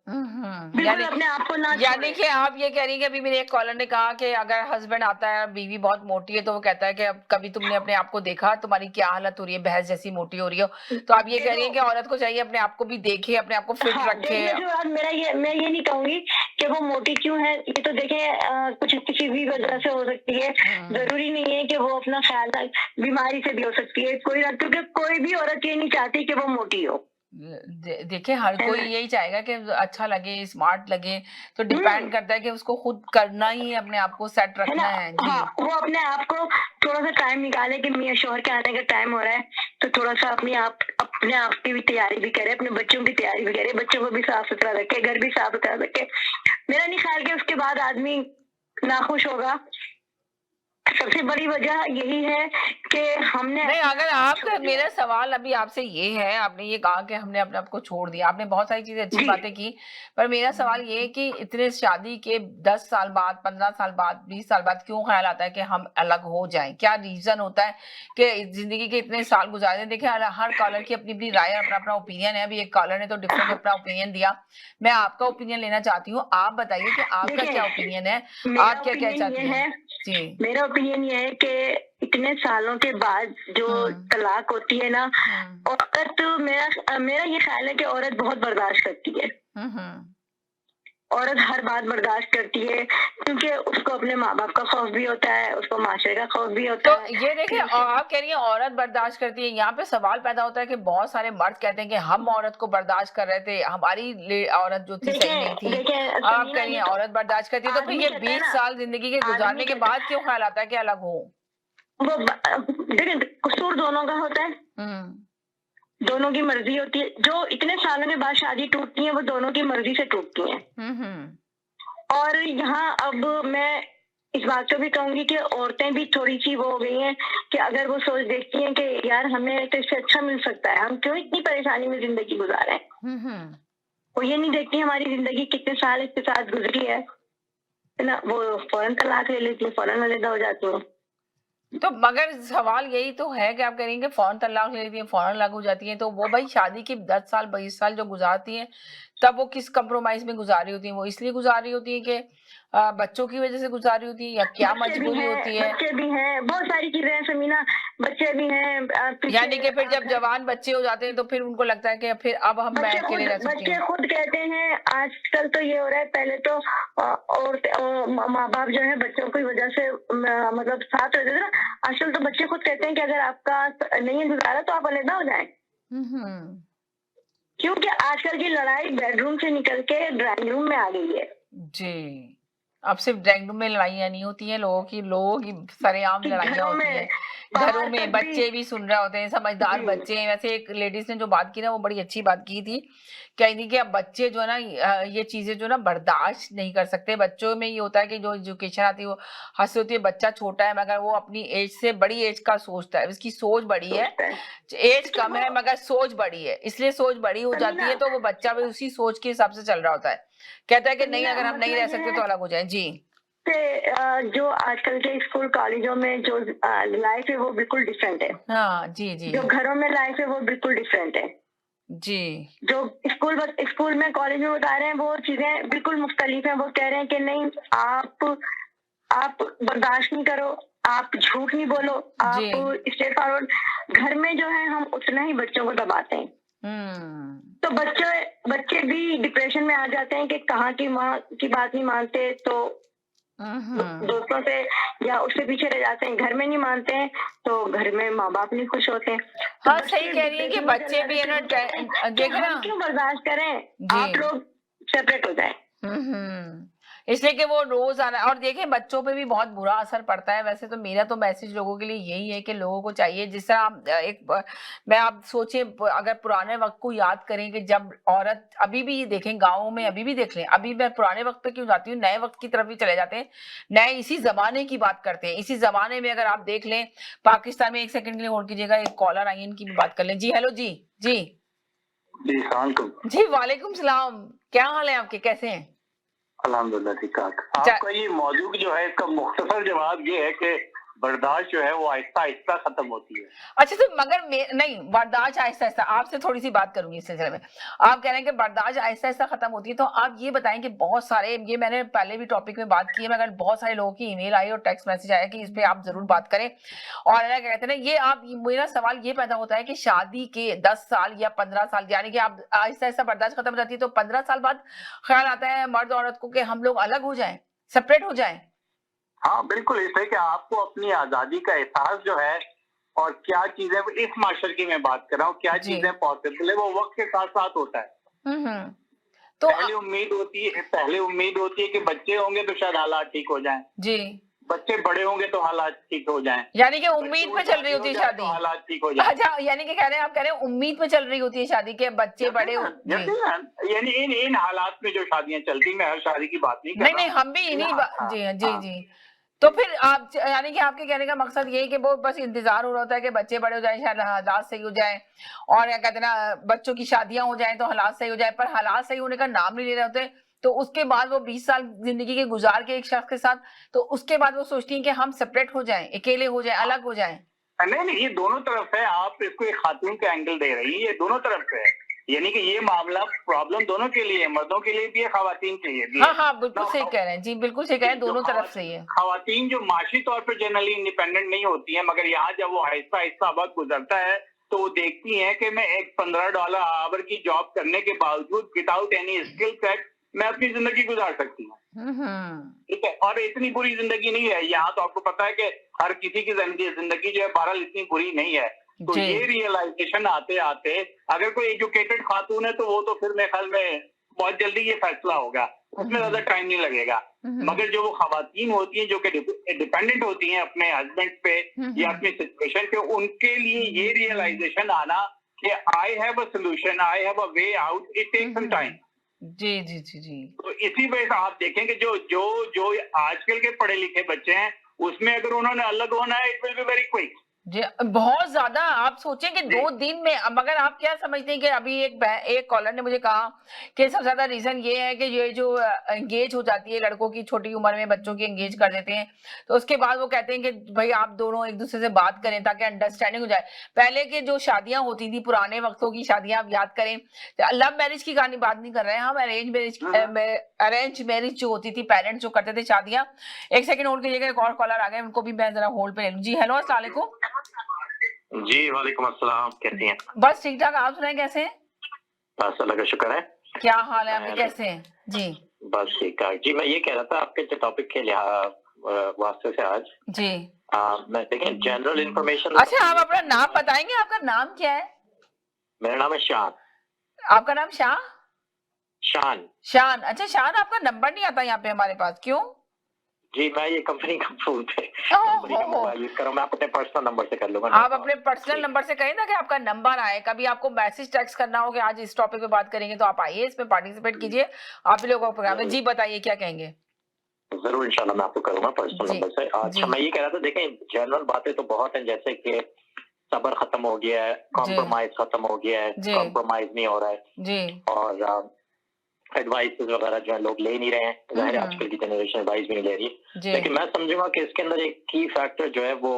हुँ, हुँ। बिल्कुल अपने आप को ना यानी छोड़े। कि आप ये कह रही हैं कि अभी मेरे एक कॉलर ने कहा कि अगर हस्बैंड आता है, बीवी बहुत मोटी है, तो वो कहता है कि अब कभी तुमने अपने आप को देखा, तुम्हारी क्या हालत हो रही है, भैंस जैसी मोटी हो रही हो। तो आप ये कह रही देखो, हैं कि औरत को चाहिए अपने आप को भी देखे, अपने आप को फिट हाँ, रखे। देखने के बाद मैं ये नहीं कहूंगी कि वो मोटी क्यों है, ये तो देखे कुछ किसी भी वजह से हो सकती है। हुँ। जरूरी नहीं है कि वो अपना ख्याल बीमारी से भी हो सकती है, क्योंकि कोई भी औरत ये नहीं चाहती कि वो मोटी हो, देखिए हर है कोई ना? यही चाहेगा कि अच्छा लगे, स्मार्ट लगे, तो हम्म, डिपेंड करता है कि उसको खुद करना ही है, अपने आप को सेट है ना? रखना है। जी। हाँ, वो अपने आप को थोड़ा सा टाइम निकाले कि मियाँ शोहर के आने का टाइम हो रहा है, तो थोड़ा सा अपने आप की भी तैयारी भी करे, अपने बच्चों की तैयारी भी करे, बच्चों को भी साफ सुथरा रखे, घर भी साफ सुथरा रखे। मेरा नहीं ख्याल कि उसके बाद आदमी नाखुश होगा। सबसे बड़ी वजह यही है कि हमने नहीं, अगर छोड़ आपका दिया। मेरा सवाल अभी आपसे ये है, आपने ये कहा कि हमने अपने आप को छोड़ दिया, आपने बहुत सारी चीजें अच्छी जी। बातें की, पर मेरा सवाल ये है कि इतने शादी के 10 साल बाद, 15 साल बाद, 20 साल बाद क्यों ख्याल आता है कि हम अलग हो जाएं? क्या रीजन होता है कि जिंदगी के इतने साल गुजारे हैं? देखिए, हर कॉलर की अपनी अपनी राय, अपना अपना ओपिनियन है। अभी एक कॉलर ने तो डिफरेंट अपना ओपिनियन दिया, मैं आपका ओपिनियन लेना चाहती हूँ। आप बताइए कि आपका देखिए, क्या ओपिनियन है, मेरा आप क्या कहना ओपिनियन ये चाहती हैं? है जी। मेरा ओपिनियन ये है कि इतने सालों के बाद जो तलाक होती है ना, औरत, मेरा ये ख्याल है कि औरत बहुत बर्दाश्त करती है। औरत हर बात बर्दाश्त करती है क्योंकि उसको अपने माँ बाप का खौफ भी होता है, उसको माशरे का खौफ भी होता तो है। ये देखिए, आप कह रही हैं औरत बर्दाश्त करती है, यहाँ पे सवाल पैदा होता है कि बहुत सारे मर्द कहते हैं कि हम औरत को बर्दाश्त कर रहे थे, हमारी औरत जो थी सही नहीं थी। देखिए आप कह रही हैं औरत बर्दाश्त करती है, तो फिर ये 20 साल जिंदगी के गुजारने के बाद क्यों ख्याल आता है कि अलग हो? वो देखिए, कसूर दोनों का होता है, दोनों की मर्जी होती है। जो इतने सालों के बाद शादी टूटती है वो दोनों की मर्जी से टूटती है। और यहाँ अब मैं इस बात को भी कहूंगी कि औरतें भी थोड़ी सी वो हो गई हैं कि अगर वो सोच देखती हैं कि यार हमें तो इससे अच्छा मिल सकता है, हम क्यों इतनी परेशानी में जिंदगी गुजारे हैं। वो ये नहीं देखती हमारी जिंदगी कितने साल इसके साथ गुजरी है ना, वो फौरन तलाक ले लेती है, फौरन अलग हो जाती है। तो मगर सवाल यही तो है कि आप करेंगे फौरन तलाक ले लेती हैं, फौरन अलग हो जाती हैं, तो वो भाई शादी की 10 साल 20 साल जो गुजारती हैं, तब वो किस कंप्रोमाइज में गुजार रही होती हैं? वो इसलिए गुजार रही होती है कि बच्चों की वजह से गुजार रही होती है, या क्या मजबूरी होती है? बच्चे भी हैं, बहुत सारी चीजें हैं समीना, बच्चे भी हैं। यानी कि फिर जब जवान बच्चे हो जाते हैं तो फिर उनको लगता है कि फिर अब हम मैं अकेले रह सकती बच्चे हूँ। खुद कहते हैं, आजकल तो ये हो रहा है, पहले तो और माँ बाप जो है बच्चों की वजह से मतलब साथ रहते थे ना, आजकल तो बच्चे खुद कहते हैं कि अगर आपका नहीं है गुजारा तो आप अलग हो जाए। क्योंकि आजकल की लड़ाई बेडरूम से निकल के ड्राइंग रूम में आ गई है। जी, अब सिर्फ ड्राइंग रूम में लड़ाइयाँ नहीं होती हैं, लोगों की सरेआम लड़ाइयाँ होती हैं। घरों में बच्चे भी सुन रहे होते हैं, समझदार बच्चे हैं। वैसे एक लेडीज ने जो बात की ना, वो बड़ी अच्छी बात की थी, कह रही कि अब बच्चे जो है ना, ये चीजें जो ना बर्दाश्त नहीं कर सकते। बच्चों में ये होता है कि जो एजुकेशन आती है वो हद से होती है। बच्चा छोटा है मगर वो अपनी एज से बड़ी एज का सोचता है, उसकी सोच बड़ी है, एज कम है मगर सोच बड़ी है, इसलिए सोच बड़ी हो जाती है, तो वो बच्चा भी उसी सोच के हिसाब से चल रहा होता है, कहता है कि नहीं, अगर हम नहीं रह सकते तो अलग हो जाए। जी, जो आजकल के स्कूल कॉलेजों में जो लाइफ है वो बिल्कुल डिफरेंट है। हाँ, जी जी। जो घरों में लाइफ है वो बिल्कुल डिफरेंट है। जी, जो स्कूल में कॉलेज में बता रहे हैं वो चीजें बिल्कुल मुख्तलिफ हैं। वो कह रहे हैं कि नहीं, आप बर्दाश्त नहीं करो, आप झूठ नहीं बोलो, आप स्ट्रेट फॉरवर्ड। घर में जो है हम उतना ही बच्चों को दबाते हैं, तो बच्चे भी डिप्रेशन में आ जाते हैं कि कहाँ की माँ की बात नहीं मानते, तो दोस्तों से या उससे पीछे रह जाते हैं। घर में नहीं मानते हैं तो घर में माँ बाप नहीं खुश होते हैं। हाँ, सही कह रही है कि बच्चे भी है ना, देखे ना, क्यों बर्दाश्त करें, आप लोग सेपरेट हो जाए। इसलिए कि वो रोज आना। और देखें, बच्चों पे भी बहुत बुरा असर पड़ता है। वैसे तो मेरा तो मैसेज लोगों के लिए यही है कि लोगों को चाहिए, जिस तरह आप सोचें, अगर पुराने वक्त को याद करें कि जब औरत, अभी भी देखें गाँवों में, अभी भी देख लें, अभी मैं पुराने वक्त पे क्यों जाती हूँ, नए वक्त की तरफ भी चले जाते हैं, नए इसी जमाने की बात करते हैं। इसी जमाने में अगर आप देख लें, पाकिस्तान में, एक सेकंड के लिए होल्ड कीजिएगा, एक कॉलर आई, इनकी भी बात कर लें। जी, हेलो जी। जी जी, वालेकुम सलाम, क्या हाल है आपके, कैसे हैं? अल्हम्दुलिल्लाह ठीक ठाक। आपका ये मौजूद जो है, इसका मुख्तसर जवाब ये है कि बर्दाश्त जो है वो आहिस्ता आहिस्ता खत्म होती है। अच्छा, तो मगर नहीं, बर्दाश्त आहिस्ता आहिस्ता, आपसे थोड़ी सी बात करूंगी इस सिलसिले में। आप कह रहे हैं कि बर्दाश्त आहिस्ता आहिस्ता खत्म होती है, तो आप ये बताएं कि बहुत सारे, ये मैंने पहले भी टॉपिक में बात की है, मगर बहुत सारे लोगों की ईमेल आई और टेक्स्ट मैसेज आया कि इस पे आप जरूर बात करें। और क्या कहते हैं ना, ये आप, मेरा सवाल ये पैदा होता है कि शादी के 10 साल या 15 साल, यानी कि आप आहिस्ता आहिस्ता बर्दाश्त खत्म हो जाती है, तो 15 साल बाद ख्याल आता है मर्द औरत को कि हम लोग अलग हो जाएं, सेपरेट हो जाएं। हाँ बिल्कुल, इसलिए कि आपको अपनी आजादी का एहसास जो है, और क्या चीजें, इस माशरे की मैं बात कर रहा हूँ, क्या चीजें पॉसिबल है, वो वक्त के साथ साथ होता है। तो पहले उम्मीद होती है कि बच्चे होंगे तो शायद हालात ठीक हो जाएं। जी, बच्चे बड़े होंगे तो हालात ठीक हो जाएं। यानी कि उम्मीद पे चल रही होती है शादी, तो हालात ठीक हो जाएं। अच्छा, यानी कि कह रहे हैं, आप कह रहे हैं उम्मीद पे चल रही होती है शादी के, बच्चे बड़े हो। यानी इन हालात में जो शादियां चलती, मैं हर शादी की बात नहीं कर रहा। नहीं, हम भी इन्हीं जी जी जी। तो फिर आप यानी कि आपके कहने का मकसद ये है कि वो बस इंतजार हो रहा होता है कि बच्चे बड़े हो जाएं, शायद हालात सही हो जाए, और क्या कहते हैं ना, बच्चों की शादियां हो जाएं तो हालात सही हो जाए, पर हालात सही होने का नाम नहीं ले रहे होते। तो उसके बाद वो 20 साल जिंदगी के गुजार के एक शख्स के साथ, तो उसके बाद वो सोचती हैं कि हम सेपरेट हो जाएं, अकेले हो जाएं, अलग हो जाएं। नहीं, ये दोनों तरफ है। आप इसको एक खातून का एंगल दे रही है, ये दोनों तरफ से है। यानी कि ये मामला प्रॉब्लम दोनों के लिए है, मर्दों के लिए भी है, खवातीन के लिए भी है। हाँ, बिल्कुल सही कह रहे हैं जी, बिल्कुल सही कह रहे हैं, दोनों तरफ से ही है। खवातीन जो माशी तौर पर जनरली इंडिपेंडेंट नहीं होती है, मगर यहाँ जब वो आहिस्ता आहिस्ता वक्त गुजरता है तो वो देखती हैं कि मैं एक $15 आवर की जॉब करने के बावजूद विदाउट एनी स्किल सेट मैं अपनी जिंदगी गुजार सकती हूँ। ठीक है, और इतनी बुरी जिंदगी नहीं है यहाँ। तो आपको पता है कि हर किसी की जिंदगी जो है बहरहाल इतनी बुरी नहीं है। तो ये रियलाइजेशन आते आते अगर कोई एजुकेटेड खातून है तो वो तो फिर मेरे ख्याल में बहुत जल्दी ये फैसला होगा, उसमें ज्यादा टाइम नहीं लगेगा। मगर जो वो खवातीन होती हैं जो कि डिपेंडेंट होती हैं अपने हस्बैंड पे या अपनी सिचुएशन पे, उनके लिए ये रियलाइजेशन आना कि I have a solution, I have a way out, it takes some time. जी जी जी जी। तो इसी वजह से आप देखेंगे जो जो जो आजकल के पढ़े लिखे बच्चे हैं उसमें अगर उन्होंने अलग होना है, it will be very quick. जी, बहुत ज्यादा। आप सोचें कि 2 दिन में, मगर आप क्या समझते हैं कि अभी एक कॉलर ने मुझे कहा कि सबसे ज्यादा रीजन ये है कि ये जो एंगेज हो जाती है लड़कों की, छोटी उम्र में बच्चों की एंगेज कर देते हैं, तो उसके बाद वो कहते हैं कि भाई आप दोनों एक दूसरे से बात करें ताकि अंडरस्टैंडिंग हो जाए। पहले के जो शादियां होती थी, पुराने वक्तों की शादियां आप याद करें, लव मैरिज की कहानी बात नहीं कर रहे हैं हम, अरेंज मैरिज जो होती थी, पेरेंट्स जो करते थे शादियां। एक सेकंड होल्ड कीजिएगा, एक और कॉलर आ गए, उनको भी मैं जरा होल्ड पे ले लूं। जी हेलो, अस्सलाम वालेकुम। जी वालेकुम अस्सलाम, कैसी हैं? बस ठीक ठाक, आप सुनाएं कैसे हैं? बस अल्लाह का शुक्र है। क्या हाल है आपके, कैसे हैं जी? बस ठीक ठाक जी। मैं ये कह रहा था आपके जो टॉपिक के वास्ते से आज जी मैं देखिए जनरल इंफॉर्मेशन। अच्छा, आप अपना नाम बताएंगे, आपका नाम क्या है? मेरा नाम है शान। आपका नाम शान? अच्छा शान, आपका नंबर नहीं आता यहाँ पे हमारे पास, क्यों? जी मैं ये कंपनी का फोन पे कंपनी का मोबाइल यूज कर रहा हूं। मैं अपने पर्सनल नंबर से कर लूंगा। आप अपने पर्सनल नंबर से कहें ना कि आपका नंबर आए, कभी आपको मैसेज टेक्स्ट करना हो कि आज इस टॉपिक पे बात करेंगे, तो आप आइए, इसमें पार्टिसिपेट कीजिए, आप लोगों का प्रोग्राम है। जी बताइए क्या कहेंगे? जरूर इंशाल्लाह मैं आपको करूंगा पर्सनल नंबर से। अच्छा मैं ये कह रहा था, देखें जनरल बातें तो बहुत हैं, जैसे कि सब्र खत्म हो गया है, कॉम्प्रोमाइज खत्म हो गया है, कॉम्प्रोमाइज नहीं हो रहा है जी, और एडवाइस वगैरह जो है लोग ले नहीं रहे हैं। जाहिर है आजकल की जनरेशन एडवाइस भी नहीं ले रही है। लेकिन मैं समझूंगा कि इसके अंदर एक की फैक्टर जो है वो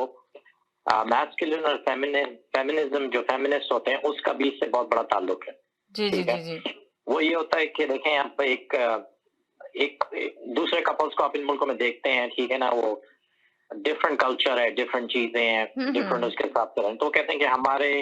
मैस्कुलिन और फेमिनिज्म, जो फेमिनिस्ट होते हैं उसका बीच से बहुत बड़ा ताल्लुक है। जी जी जी जी। वो ये होता है कि देखें यहाँ पे एक दूसरे कपल्स को आप इन मुल्कों में देखते हैं, ठीक है ना, वो डिफरेंट कल्चर है, डिफरेंट चीजें हैं, डिफरेंट उसके हिसाब से, तो कहते हैं कि हमारे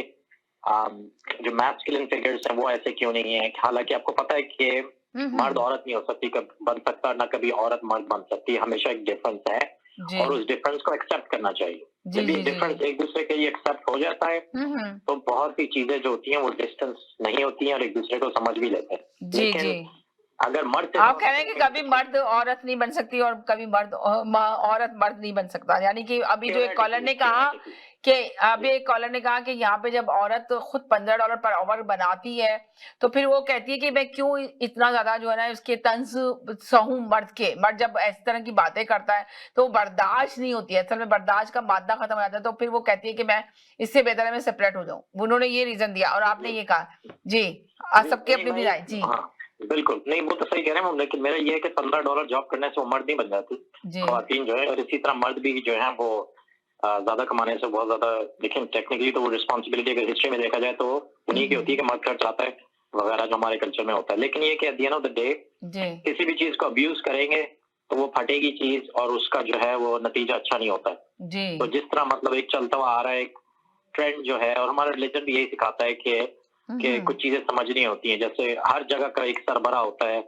जो मैस्कुलिन फिगर्स हैं वो ऐसे क्यों नहीं है। हालांकि आपको पता है कि मर्द औरत नहीं हो सकती, कभी बन सकता ना कभी औरत मर्द बन सकती है, हमेशा एक डिफरेंस है और उस डिफरेंस को एक्सेप्ट करना चाहिए। जब ये डिफरेंस एक दूसरे के लिए एक्सेप्ट हो जाता है तो बहुत सी चीजें जो होती हैं वो डिस्टेंस नहीं होती हैं और एक दूसरे को समझ भी लेते हैं। लेकिन अगर मर्द, आप कह रहे हैं कि कभी मर्द औरत नहीं बन सकती और कभी मर्द औरत मर्द नहीं बन सकता, यानी कि अभी जो एक कॉलर ने कहा कि यहाँ पे जब औरत खुद $15 पर आवर बनाती है तो फिर वो कहती है कि मैं क्यों इतना ज्यादा जो है ना उसके तंज सहूं मर्द के। मर्द जब इस तरह की बातें करता है तो बर्दाश्त नहीं होती है, असल में बर्दाश्त का मादा खत्म हो जाता है, तो फिर वो कहती है कि मैं इससे बेहतर है मैं सेपरेट हो जाऊं। उन्होंने ये रीजन दिया और आपने ये कहा जी, सबके अपनी अपनी राय। जी बिल्कुल नहीं, वो तो सही कह रहे हैं, लेकिन मेरा ये है कि $15 जॉब करने से वो मर्द नहीं बन जाती, खवातीन जो है, और इसी तरह मर्द भी जो है वो ज्यादा कमाने से बहुत ज्यादा, लेकिन टेक्निकली तो वो रिस्पॉन्सिबिलिटी अगर हिस्ट्री में देखा जाए तो उन्हीं की होती है कि मर्द खर्च आता है वगैरह जो हमारे कल्चर में होता है। लेकिन ये कि at the end of the day किसी भी चीज को अब्यूज करेंगे तो वो फटेगी चीज और उसका जो है वो नतीजा अच्छा नहीं होता है। तो जिस तरह मतलब एक चलता हुआ आ रहा है एक ट्रेंड जो है, और हमारा रिलीजन भी यही सिखाता है कि कुछ चीजें समझनी होती हैं। जैसे हर जगह का एक सरबरा होता है,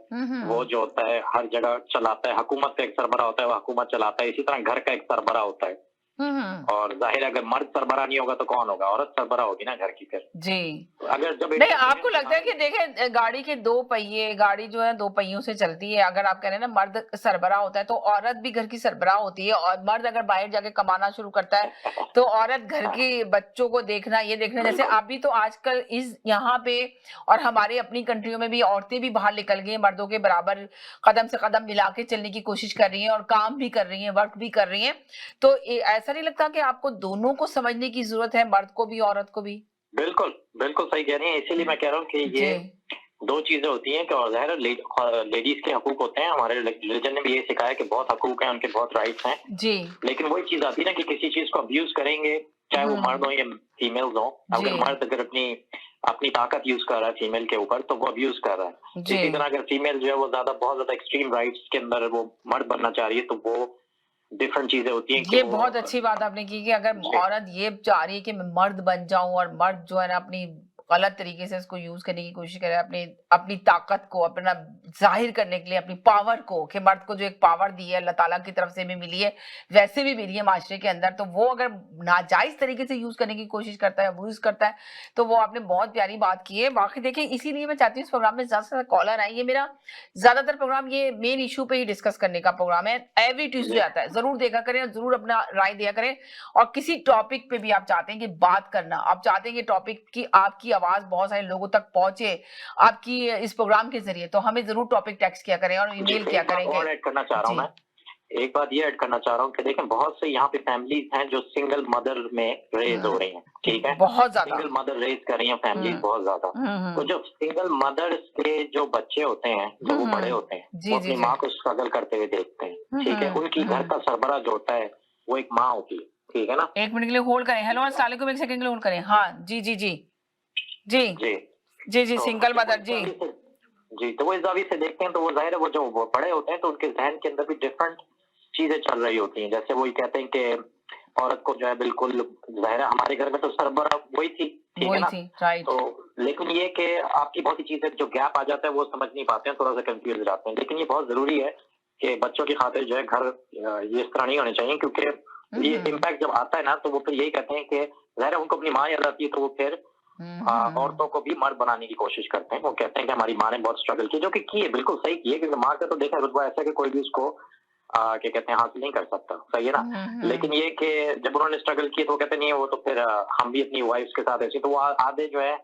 वो जो होता है हर जगह चलाता है, हुकूमत का एक सरबरा होता है वो हुकूमत चलाता है, इसी तरह घर का एक सरबरा होता है और जाहिर है अगर मर्द सरबराह नहीं होगा तो कौन होगा, औरत सरबराह होगी ना घर की फिर। जी। अगर जब नहीं, आपको लगता है कि देखें गाड़ी के 2 पहिए, गाड़ी जो है 2 पहियों से चलती है, अगर आप कह रहे हैं ना मर्द सरबराह होता है तो औरत भी घर की सरबराह होती है, और मर्द अगर बाहर जाके कमाना शुरू करता है तो औरत घर के बच्चों को देखना, ये देखना, जैसे अभी तो आजकल इस यहाँ पे और हमारे अपनी कंट्रियों में भी औरतें भी बाहर निकल गई हैं, मर्दों के बराबर कदम से कदम मिला के चलने की कोशिश कर रही हैं और काम भी कर रही हैं, वर्क भी कर रही हैं। तो ऐसा नहीं लगता कि आपको दोनों को समझने की जरूरत है, मर्द को भी औरत को भी? बिल्कुल, बिल्कुल सही कह रही हैं, इसीलिए मैं कह रहा हूँ कि ये 2 चीजें होती हैं कि और ज़ाहिर है लेडीज के हकूक होते हैं, हमारे रिलीजन ने भी ये सिखाया कि बहुत हकूक हैं, उनके बहुत राइट्स हैं। जी। लेकिन वही चीज आती है ना कि किसी चीज को अब्यूज करेंगे, चाहे वो मर्द हो या फीमेल्स हो, अगर मर्द अगर अपनी ताकत यूज कर रहा है फीमेल के ऊपर तो वो अब्यूज कर रहा है। इसी तरह अगर फीमेल जो है वो बहुत ज्यादा एक्सट्रीम राइट्स के अंदर वो मर्द बनना चाह रही है तो वो डिफरेंट चीजें होती हैं। ये बहुत अच्छी बात आपने की कि अगर औरत ये चाह रही है कि मैं मर्द बन जाऊं और मर्द जो है ना अपनी गलत तरीके से इसको यूज करने की कोशिश करे, अपनी ताकत को अपना जाहिर करने के लिए, अपनी पावर को, कि मर्द को जो एक पावर दी है अल्लाह ताला की तरफ से भी मिली है, वैसे भी मिली है माशरे के अंदर, तो वो अगर नाजायज तरीके से यूज करने की कोशिश करता है, अब्यूज करता है, तो वो आपने बहुत प्यारी बात की है। बाकी देखिए, इसीलिए मैं चाहती हूँ इस प्रोग्राम में ज्यादा से ज्यादा कॉलर आए। ये मेरा ज्यादातर प्रोग्राम ये मेन इशू पे ही डिस्कस करने का प्रोग्राम है, एवरी ट्यूसडे आता है, जरूर देखा करें और जरूर अपना राय दिया करें। और किसी टॉपिक पे भी आप चाहते हैं कि बात करना, आप चाहते हैं कि टॉपिक की आपकी आवाज बहुत सारे लोगों तक पहुंचे आपकी इस प्रोग्राम के जरिए, तो हमें जरूर टॉपिक टेक्स्ट किया करें और ईमेल किया करेंगे। और ऐड करना चाह रहा हूं मैं, एक बात ये ऐड करना चाह रहा हूँ कि देखें बहुत से यहाँ पे फैमिलीज हैं जो सिंगल मदर में रेज हो रही हैं, ठीक है, बहुत ज्यादा सिंगल मदर रेज कर रही हैं फैमिलीज बहुत ज्यादा। तो जो सिंगल मदर्स के जो बच्चे होते हैं जब वो बड़े होते हैं वो अपनी माँ को स्ट्रगल करते हुए देखते हैं, ठीक है, उनकी घर का सरबराह जो होता है वो एक माँ होती है, ठीक है ना। 1 मिनट के लिए होल्ड करें। हेलो अस्सलाम वालेकुम, 1 सेकंड के लिए होल्ड करें। हाँ जी जी जी जी जी जी जी, सिंगल मदर जी जी। तो वो इस जावी से देखते हैं तो वो जाहिर है वो जो वो बड़े होते हैं तो उनके जहन के अंदर भी डिफरेंट चीजें चल रही होती हैं। जैसे वही कहते हैं कि औरत को जो है बिल्कुल जाहिर है हमारे घर में तो सरबराह वही थी, ठीक है ना। तो लेकिन ये कि आपकी बहुत सी चीजें जो गैप आ जाता है वो समझ नहीं पाते हैं, थोड़ा सा कंफ्यूज हो जाते हैं। लेकिन ये बहुत जरूरी है कि बच्चों की खातिर जो है घर ये इस तरह नहीं होने चाहिए, क्योंकि ये इम्पैक्ट जब आता है ना तो वो फिर यही कहते हैं कि जाहिर है उनको अपनी माँ याद आती है तो वो फिर औरतों को भी मर्द बनाने की कोशिश करते हैं। वो कहते हैं कि हमारी माँ ने बहुत स्ट्रगल की, जो कि की है, बिल्कुल सही की है, क्योंकि माँ का तो देखा रुतबा ऐसा है कि कोई भी उसको क्या कहते हैं हासिल नहीं कर सकता, सही है ना। लेकिन ये कि जब उन्होंने स्ट्रगल की तो कहते नहीं है वो तो फिर हम भी अपनी वाइफ्स के साथ ऐसे, तो वो आधे जो है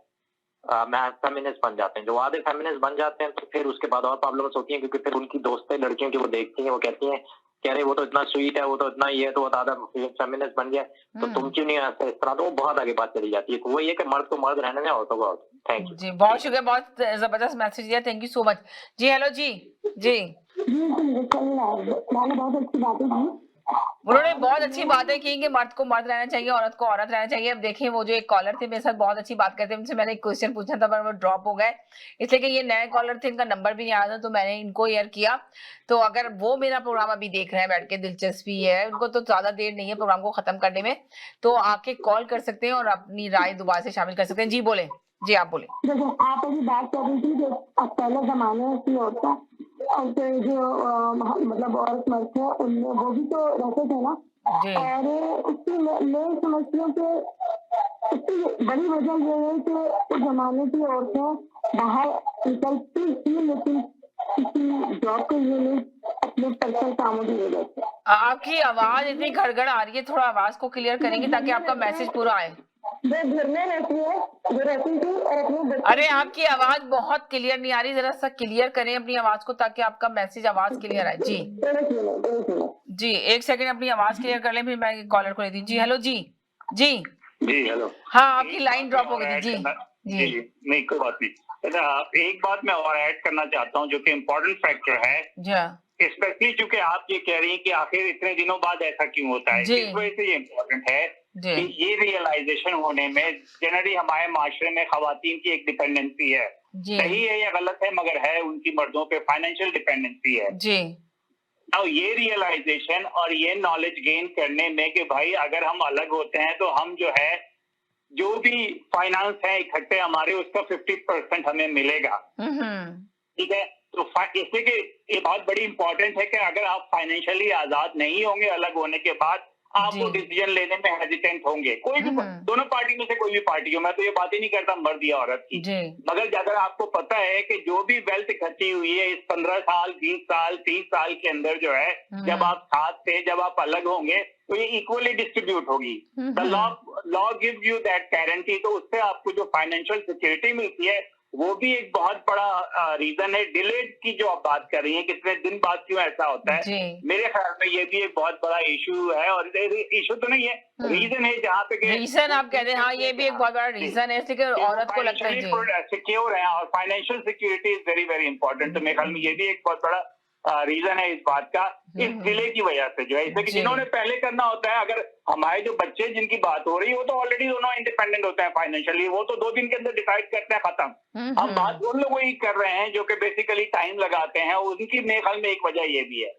फेमिनिस्ट बन जाते हैं। जो आधे फेमिनिस्ट बन जाते हैं तो फिर उसके बाद और प्रॉब्लम्स होती हैं, क्योंकि फिर उनकी दोस्तें लड़कियों की वो देखती हैं, वो कहती हैं कह रहे वो तो इतना स्वीट है, वो तो इतना ये है, तो वो आधा फेमिनिस्ट बन गया, तो तुम क्यों नहीं ऐसा इस तरह, तो वो बहुत आगे बात चली जाती है। तो वो ये कि मर्द को मर्द रहने दें, औरतों को। थैंक यू जी, बहुत शुक्रिया, बहुत जबरदस्त मैसेज दिया, थैंक यू सो मच जी। हेलो जी जी उन्होंने बहुत अच्छी बातें की कि मर्द को मर्द रहना चाहिए, औरत को औरत रहना चाहिए। अब देखिए वो जो एक कॉलर थे मेरे साथ बहुत अच्छी बात करते हैं, उनसे मैंने एक क्वेश्चन पूछा था पर वो ड्रॉप हो गए, इसलिए कि ये नए कॉलर थे, इनका नंबर भी नहीं आया था, तो मैंने इनको एयर किया। तो अगर वो मेरा प्रोग्राम अभी देख रहे हैं बैठ के, दिलचस्पी है उनको, तो ज्यादा देर नहीं है प्रोग्राम को खत्म करने में, तो आके कॉल कर सकते हैं और अपनी राय दोबारा से शामिल कर सकते हैं। जी बोले जी, आप बोले। देखो आप अभी बात कर रही थी जो पहले जमाने की औरतें और जो मतलब औरत मर्द थे उनमें वो भी तो रहते थे ना, और उसकी मैं समझती हूँ कि उसकी बड़ी वजह ये है कि उस जमाने की औरतें बाहर निकलती थी लेकिन किसी जॉब के लिए नहीं, अपने पर्सनल कामों की वजह से। आपकी आवाज इतनी गड़गड़ आ रही है, थोड़ा आवाज को क्लियर करेंगे ताकि आपका मैसेज पूरा आए। घर में रहती है, वो रहती थी और अपने अरे आपकी आवाज बहुत क्लियर नहीं आ रही, जरा सा क्लियर करें अपनी आवाज को ताकि आपका मैसेज आवाज क्लियर आए। जी जी, 1 सेकंड अपनी आवाज क्लियर कर लें, फिर मैं कॉलर को लेती हूँ। जी हेलो जी जी जी हेलो। हाँ, आपकी लाइन ड्रॉप हो गई थी। जी जी नहीं कोई बात नहीं। एक बात मैं और ऐड करना चाहता हूँ जो कि इम्पोर्टेंट फैक्टर है, स्पेशली चूंकि आप ये कह रही हैं कि आखिर इतने दिनों बाद ऐसा क्यों होता है, इस वजह से ये इम्पोर्टेंट है कि ये रियलाइजेशन होने में जनरली हमारे माशरे में खवातीन की एक डिपेंडेंसी है, सही है या गलत है मगर है, उनकी मर्दों पे फाइनेंशियल डिपेंडेंसी है जी। अब ये रियलाइजेशन और ये नॉलेज गेन करने में कि भाई अगर हम अलग होते हैं तो हम जो है जो भी फाइनेंस है इकट्ठे हमारे उसका 50% हमें मिलेगा, ठीक है। तो इसलिए कि ये बहुत बड़ी इंपॉर्टेंट है कि अगर आप फाइनेंशियली आजाद नहीं होंगे अलग होने के बाद, आप वो डिसीजन लेने में हेजिटेंट होंगे। कोई भी दोनों पार्टी में से कोई भी पार्टी हो, मैं तो ये बात ही नहीं करता मर्द या औरत की, मगर अगर आपको पता है कि जो भी वेल्थ इकट्ठी हुई है इस 15 साल 20 साल 30 साल के अंदर जो है, जब आप साथ थे, जब आप अलग होंगे तो ये इक्वली डिस्ट्रीब्यूट होगी। The law gives you that guarantee. तो उससे आपको जो फाइनेंशियल सिक्योरिटी मिलती है वो भी एक बहुत बड़ा रीजन है। डिलेड की जो आप बात कर रही हैं, कितने दिन बाद क्यों ऐसा होता है, मेरे ख्याल में ये भी एक बहुत बड़ा इशू है। और इशू तो नहीं है, रीजन है जहाँ पे रीजन आप कहते हैं। हाँ, ये भी एक बहुत बड़ा रीजन है, इसलिए औरत को लगता है सिक्योर है और financial security is very very important. तो मेरे ख्याल में ये भी एक बहुत बड़ा रीजन है इस बात का, इस डिले की वजह से जो है। इससे कि जिन्होंने पहले करना होता है, अगर हमारे जो बच्चे जिनकी बात हो रही है वो तो ऑलरेडी दोनों इंडिपेंडेंट होते हैं फाइनेंशियली, वो तो 2 दिन के अंदर डिसाइड करते हैं, खत्म। हम बात उन लोगों की कर रहे हैं जो कि बेसिकली टाइम लगाते हैं, उनकी मेरे ख्याल में एक वजह ये भी है।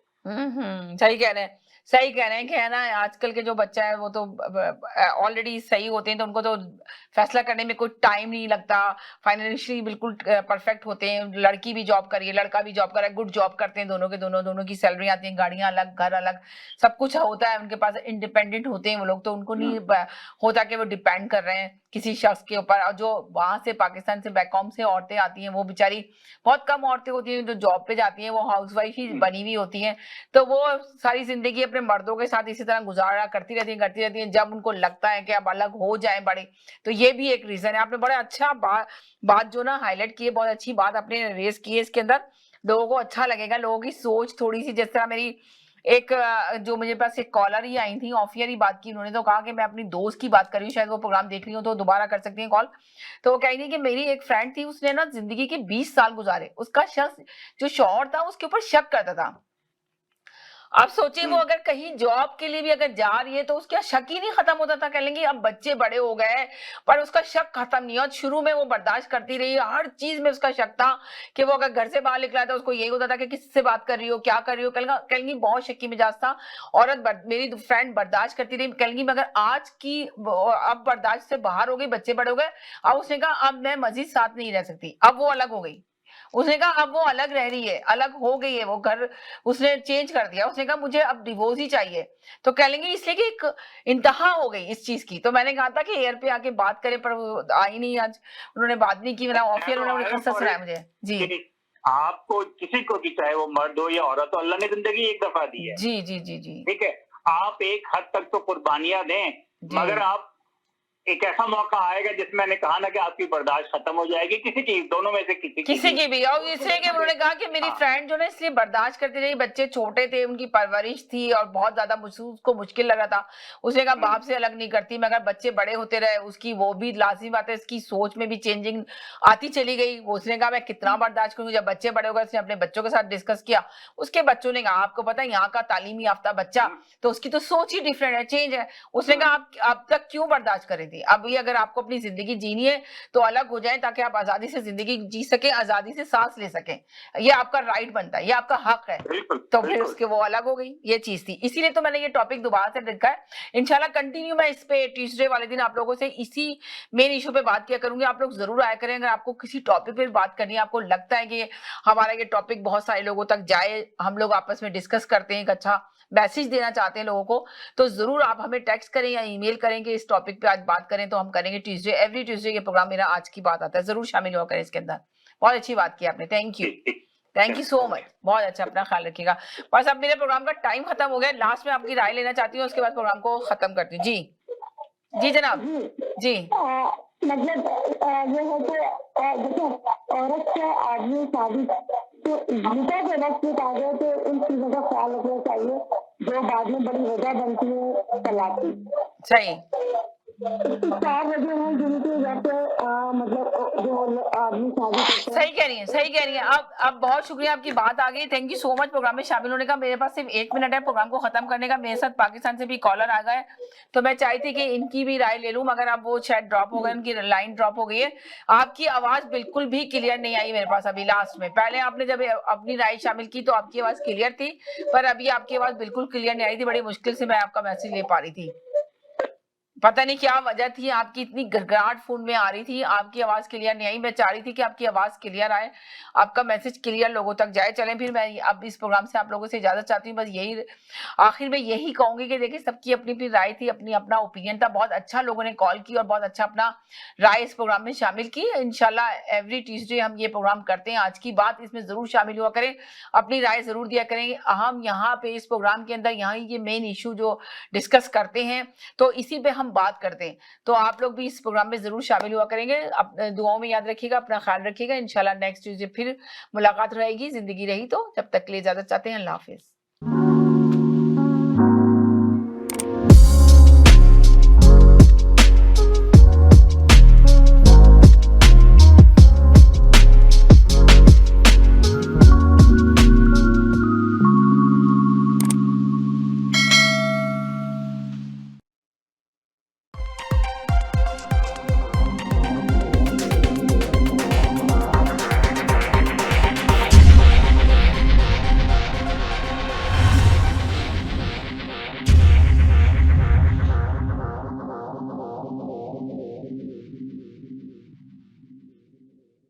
सही कह रहे हैं, सही कह रहे हैं कि है ना, आजकल के जो बच्चा है वो तो ऑलरेडी सही होते हैं, तो उनको तो फैसला करने में कोई टाइम नहीं लगता, फाइनेंशियली बिल्कुल परफेक्ट होते हैं। लड़की भी जॉब कर रही है, लड़का भी जॉब कर रहा है, गुड जॉब करते हैं दोनों के दोनों की सैलरी आती है, गाड़ियां अलग, घर अलग, सब कुछ होता है उनके पास, इंडिपेंडेंट होते हैं वो लोग। तो उनको नहीं होता कि वो डिपेंड कर रहे हैं किसी शख्स के ऊपर। और जो वहां से पाकिस्तान से बैक होम से औरतें आती हैं, वो बेचारी बहुत कम औरतें होती हैं जो जॉब पे जाती हैं, वो हाउसवाइफ ही बनी हुई होती हैं, तो वो सारी जिंदगी अपने मर्दों के साथ इसी तरह गुजारा करती रहती हैं। जब उनको लगता है कि अब अलग हो जाए बड़े, तो ये भी एक रीजन है। आपने बड़ा अच्छा बात जो ना हाईलाइट की है, बहुत अच्छी बात आपने रेज की है। इसके अंदर लोगों को अच्छा लगेगा, लोगों की सोच थोड़ी सी, जिस तरह मेरी एक जो मुझे पास एक कॉलर ही आई थी, ऑफ ईयर ही बात की, उन्होंने तो कहा कि मैं अपनी दोस्त की बात कर रही हूँ, शायद वो प्रोग्राम देख रही हूँ तो दोबारा कर सकती हैं कॉल। तो वो कह रही थी कि मेरी एक फ्रेंड थी, उसने ना जिंदगी के 20 साल गुजारे, उसका शख्स जो शौहर था उसके ऊपर शक करता था। अब सोचिए वो अगर कहीं जॉब के लिए भी अगर जा रही है तो उसका शक ही नहीं खत्म होता था। कह लेंगे अब बच्चे बड़े हो गए, पर उसका शक खत्म नहीं हुआ। शुरू में वो बर्दाश्त करती रही, हर चीज में उसका शक था कि वो अगर घर से बाहर निकला था उसको यही होता था कि किससे बात कर रही हो, क्या कर रही हो। कहेंगी बहुत शक्की मिजाज था औरत, मेरी फ्रेंड बर्दाश्त करती रही। कहेंगी मगर आज की अब बर्दाश्त से बाहर हो गई, बच्चे बड़े हो गए, अब उसने कहा अब मैं मजीद साथ नहीं रह सकती, अब वो अलग हो गई। उसने कहा अब वो अलग रह रही है, अलग हो गई है, वो घर उसने चेंज कर दिया। उसने कहा मुझे अब डिवोर्स ही चाहिए। तो कह लेंगे इसलिए कि एक इंतहा हो गई इस चीज की। तो मैंने कहा था कि एयर पे आके बात करें, पर वो आई नहीं, आज उन्होंने बात नहीं की। मेरा ऑफियर उन्होंने खस्ता सुनाया मुझे। जी, आपको किसी को भी, चाहे वो मर्द हो या औरत हो, अल्लाह ने जिंदगी एक दफा दी है। जी जी जी जी, ठीक है, आप एक हद तक तो कुर्बानियां दें, मगर आप एक ऐसा मौका आएगा जिसमें मैंने कहा ना कि आपकी बर्दाश्त खत्म हो जाएगी, किसी की, दोनों में से किसी की भी। और इसलिए कि उन्होंने कहा कि मेरी फ्रेंड जो ना इसलिए बर्दाश्त करती रही, बच्चे छोटे थे, उनकी परवरिश थी और बहुत ज्यादा उसको मुश्किल लगा था। उसने कहा बाप से अलग नहीं करती, मगर बच्चे बड़े होते रहे, उसकी वो भी लाजिमी बात है, इसकी सोच में भी चेंजिंग आती चली गई। उसने कहा मैं कितना बर्दाश्त करूंगी। जब बच्चे बड़े हो गए, उसने अपने बच्चों के साथ डिस्कस किया, उसके बच्चों ने कहा आपको पता है यहाँ का तालीमी याफ्ता बच्चा, तो उसकी तो सोच ही डिफरेंट है, चेंज है। उसने कहा आप अब तक क्यों बर्दाश्त कर रही थी, अभी अगर आपको अपनी जिंदगी जीनी है तो अलग हो जाए, ताकि आप आजादी से जिंदगी जी सके, आजादी से सांस ले सकें, ये आपका राइट बनता है, ये आपका हक है। तो फिर उसके वो अलग हो गई, ये चीज थी। इसीलिए तो मैंने ये टॉपिक दोबारा से रखा है। इंशाल्लाह कंटिन्यू मैं इस पे ट्यूसडे वाले दिन आप लोगों से इसी मेन इशू पे बात किया करूंगी। आप लोग जरूर आया करें, अगर आपको किसी टॉपिक पे बात करनी है, आपको लगता है कि हमारा ये टॉपिक बहुत सारे लोगों तक जाए, हम लोग आपस में डिस्कस करते हैं, एक अच्छा मैसेज देना चाहते हैं लोगों को, तो जरूर आप हमें टेक्स्ट करें या ईमेल करें कि इस टॉपिक पे आज बात करें, तो हम करेंगे ट्यूसडे, एवरी ट्यूसडे ये प्रोग्राम मेरा आज की बात आता है, जरूर शामिल होकर इसके अंदर। बहुत अच्छी बात की आपने, थैंक यू सो मच, बहुत अच्छा, अपना ख्याल रखिएगा। बस अब मेरे प्रोग्राम का टाइम खत्म हो गया, लास्ट में आपकी राय लेना चाहती हूँ, उसके बाद प्रोग्राम को खत्म करती हूँ। जी जनाब। जी मतलब ये है कि जैसे औरत से आदमी शादी तो निकाह के वक्त में आ गए तो इन चीजों का ख्याल रखना चाहिए, जो बाद में बड़ी वजह बनती है तलाक की। सही, 4 वजह हैं जिनकी वजह से मतलब जो आदमी शादी करते हैं। सही कह रही हैं। अब बहुत शुक्रिया, आपकी बात आ गई, thank you so much programme में शामिल होने का। मेरे पास सिर्फ 1 मिनट है प्रोग्राम को खत्म करने का। मेरे साथ पाकिस्तान से भी कॉलर आ गए, तो मैं चाहती थी कि इनकी भी राय ले लूं, मगर अब वो शायद ड्रॉप हो गए, उनकी लाइन ड्रॉप हो गई है। आपकी आवाज बिल्कुल भी क्लियर नहीं आई मेरे पास अभी लास्ट में। पहले आपने जब अपनी राय शामिल की तो आपकी आवाज क्लियर थी, पर अभी आपकी आवाज बिल्कुल क्लियर नहीं आई थी, बड़ी मुश्किल से मैं आपका मैसेज ले पा रही थी। पता नहीं क्या वजह थी, आपकी इतनी गड़गड़ाहट फोन में आ रही थी, आपकी आवाज क्लियर नहीं आई। मैं चाह रही थी कि आपकी आवाज क्लियर आए, आपका मैसेज क्लियर लोगों तक जाए। चलें फिर मैं अब इस प्रोग्राम से आप लोगों से इजाजत चाहती हूँ। बस यही आखिर में यही कहूंगी कि देखिए सबकी अपनी अपनी राय थी, अपनी अपना ओपिनियन था। बहुत अच्छा लोगों ने कॉल की और बहुत अच्छा अपना राय इस प्रोग्राम में शामिल की। इंशाल्लाह एवरी ट्यूसडे हम ये प्रोग्राम करते हैं। आज की बात इसमें जरूर शामिल हुआ करें, अपनी राय जरूर दिया करें। हम यहाँ पे इस प्रोग्राम के अंदर यहाँ ये मेन इशू जो डिस्कस करते हैं तो इसी पे हम बात करते हैं। तो आप लोग भी इस प्रोग्राम में जरूर शामिल हुआ करेंगे। अपने दुआओं में याद रखिएगा, अपना ख्याल रखिएगा। इंशाल्लाह नेक्स्ट ट्यूसडे फिर मुलाकात रहेगी, जिंदगी रही तो। जब तक के लिए इजाजत चाहते हैं, अल्लाह हाफिज।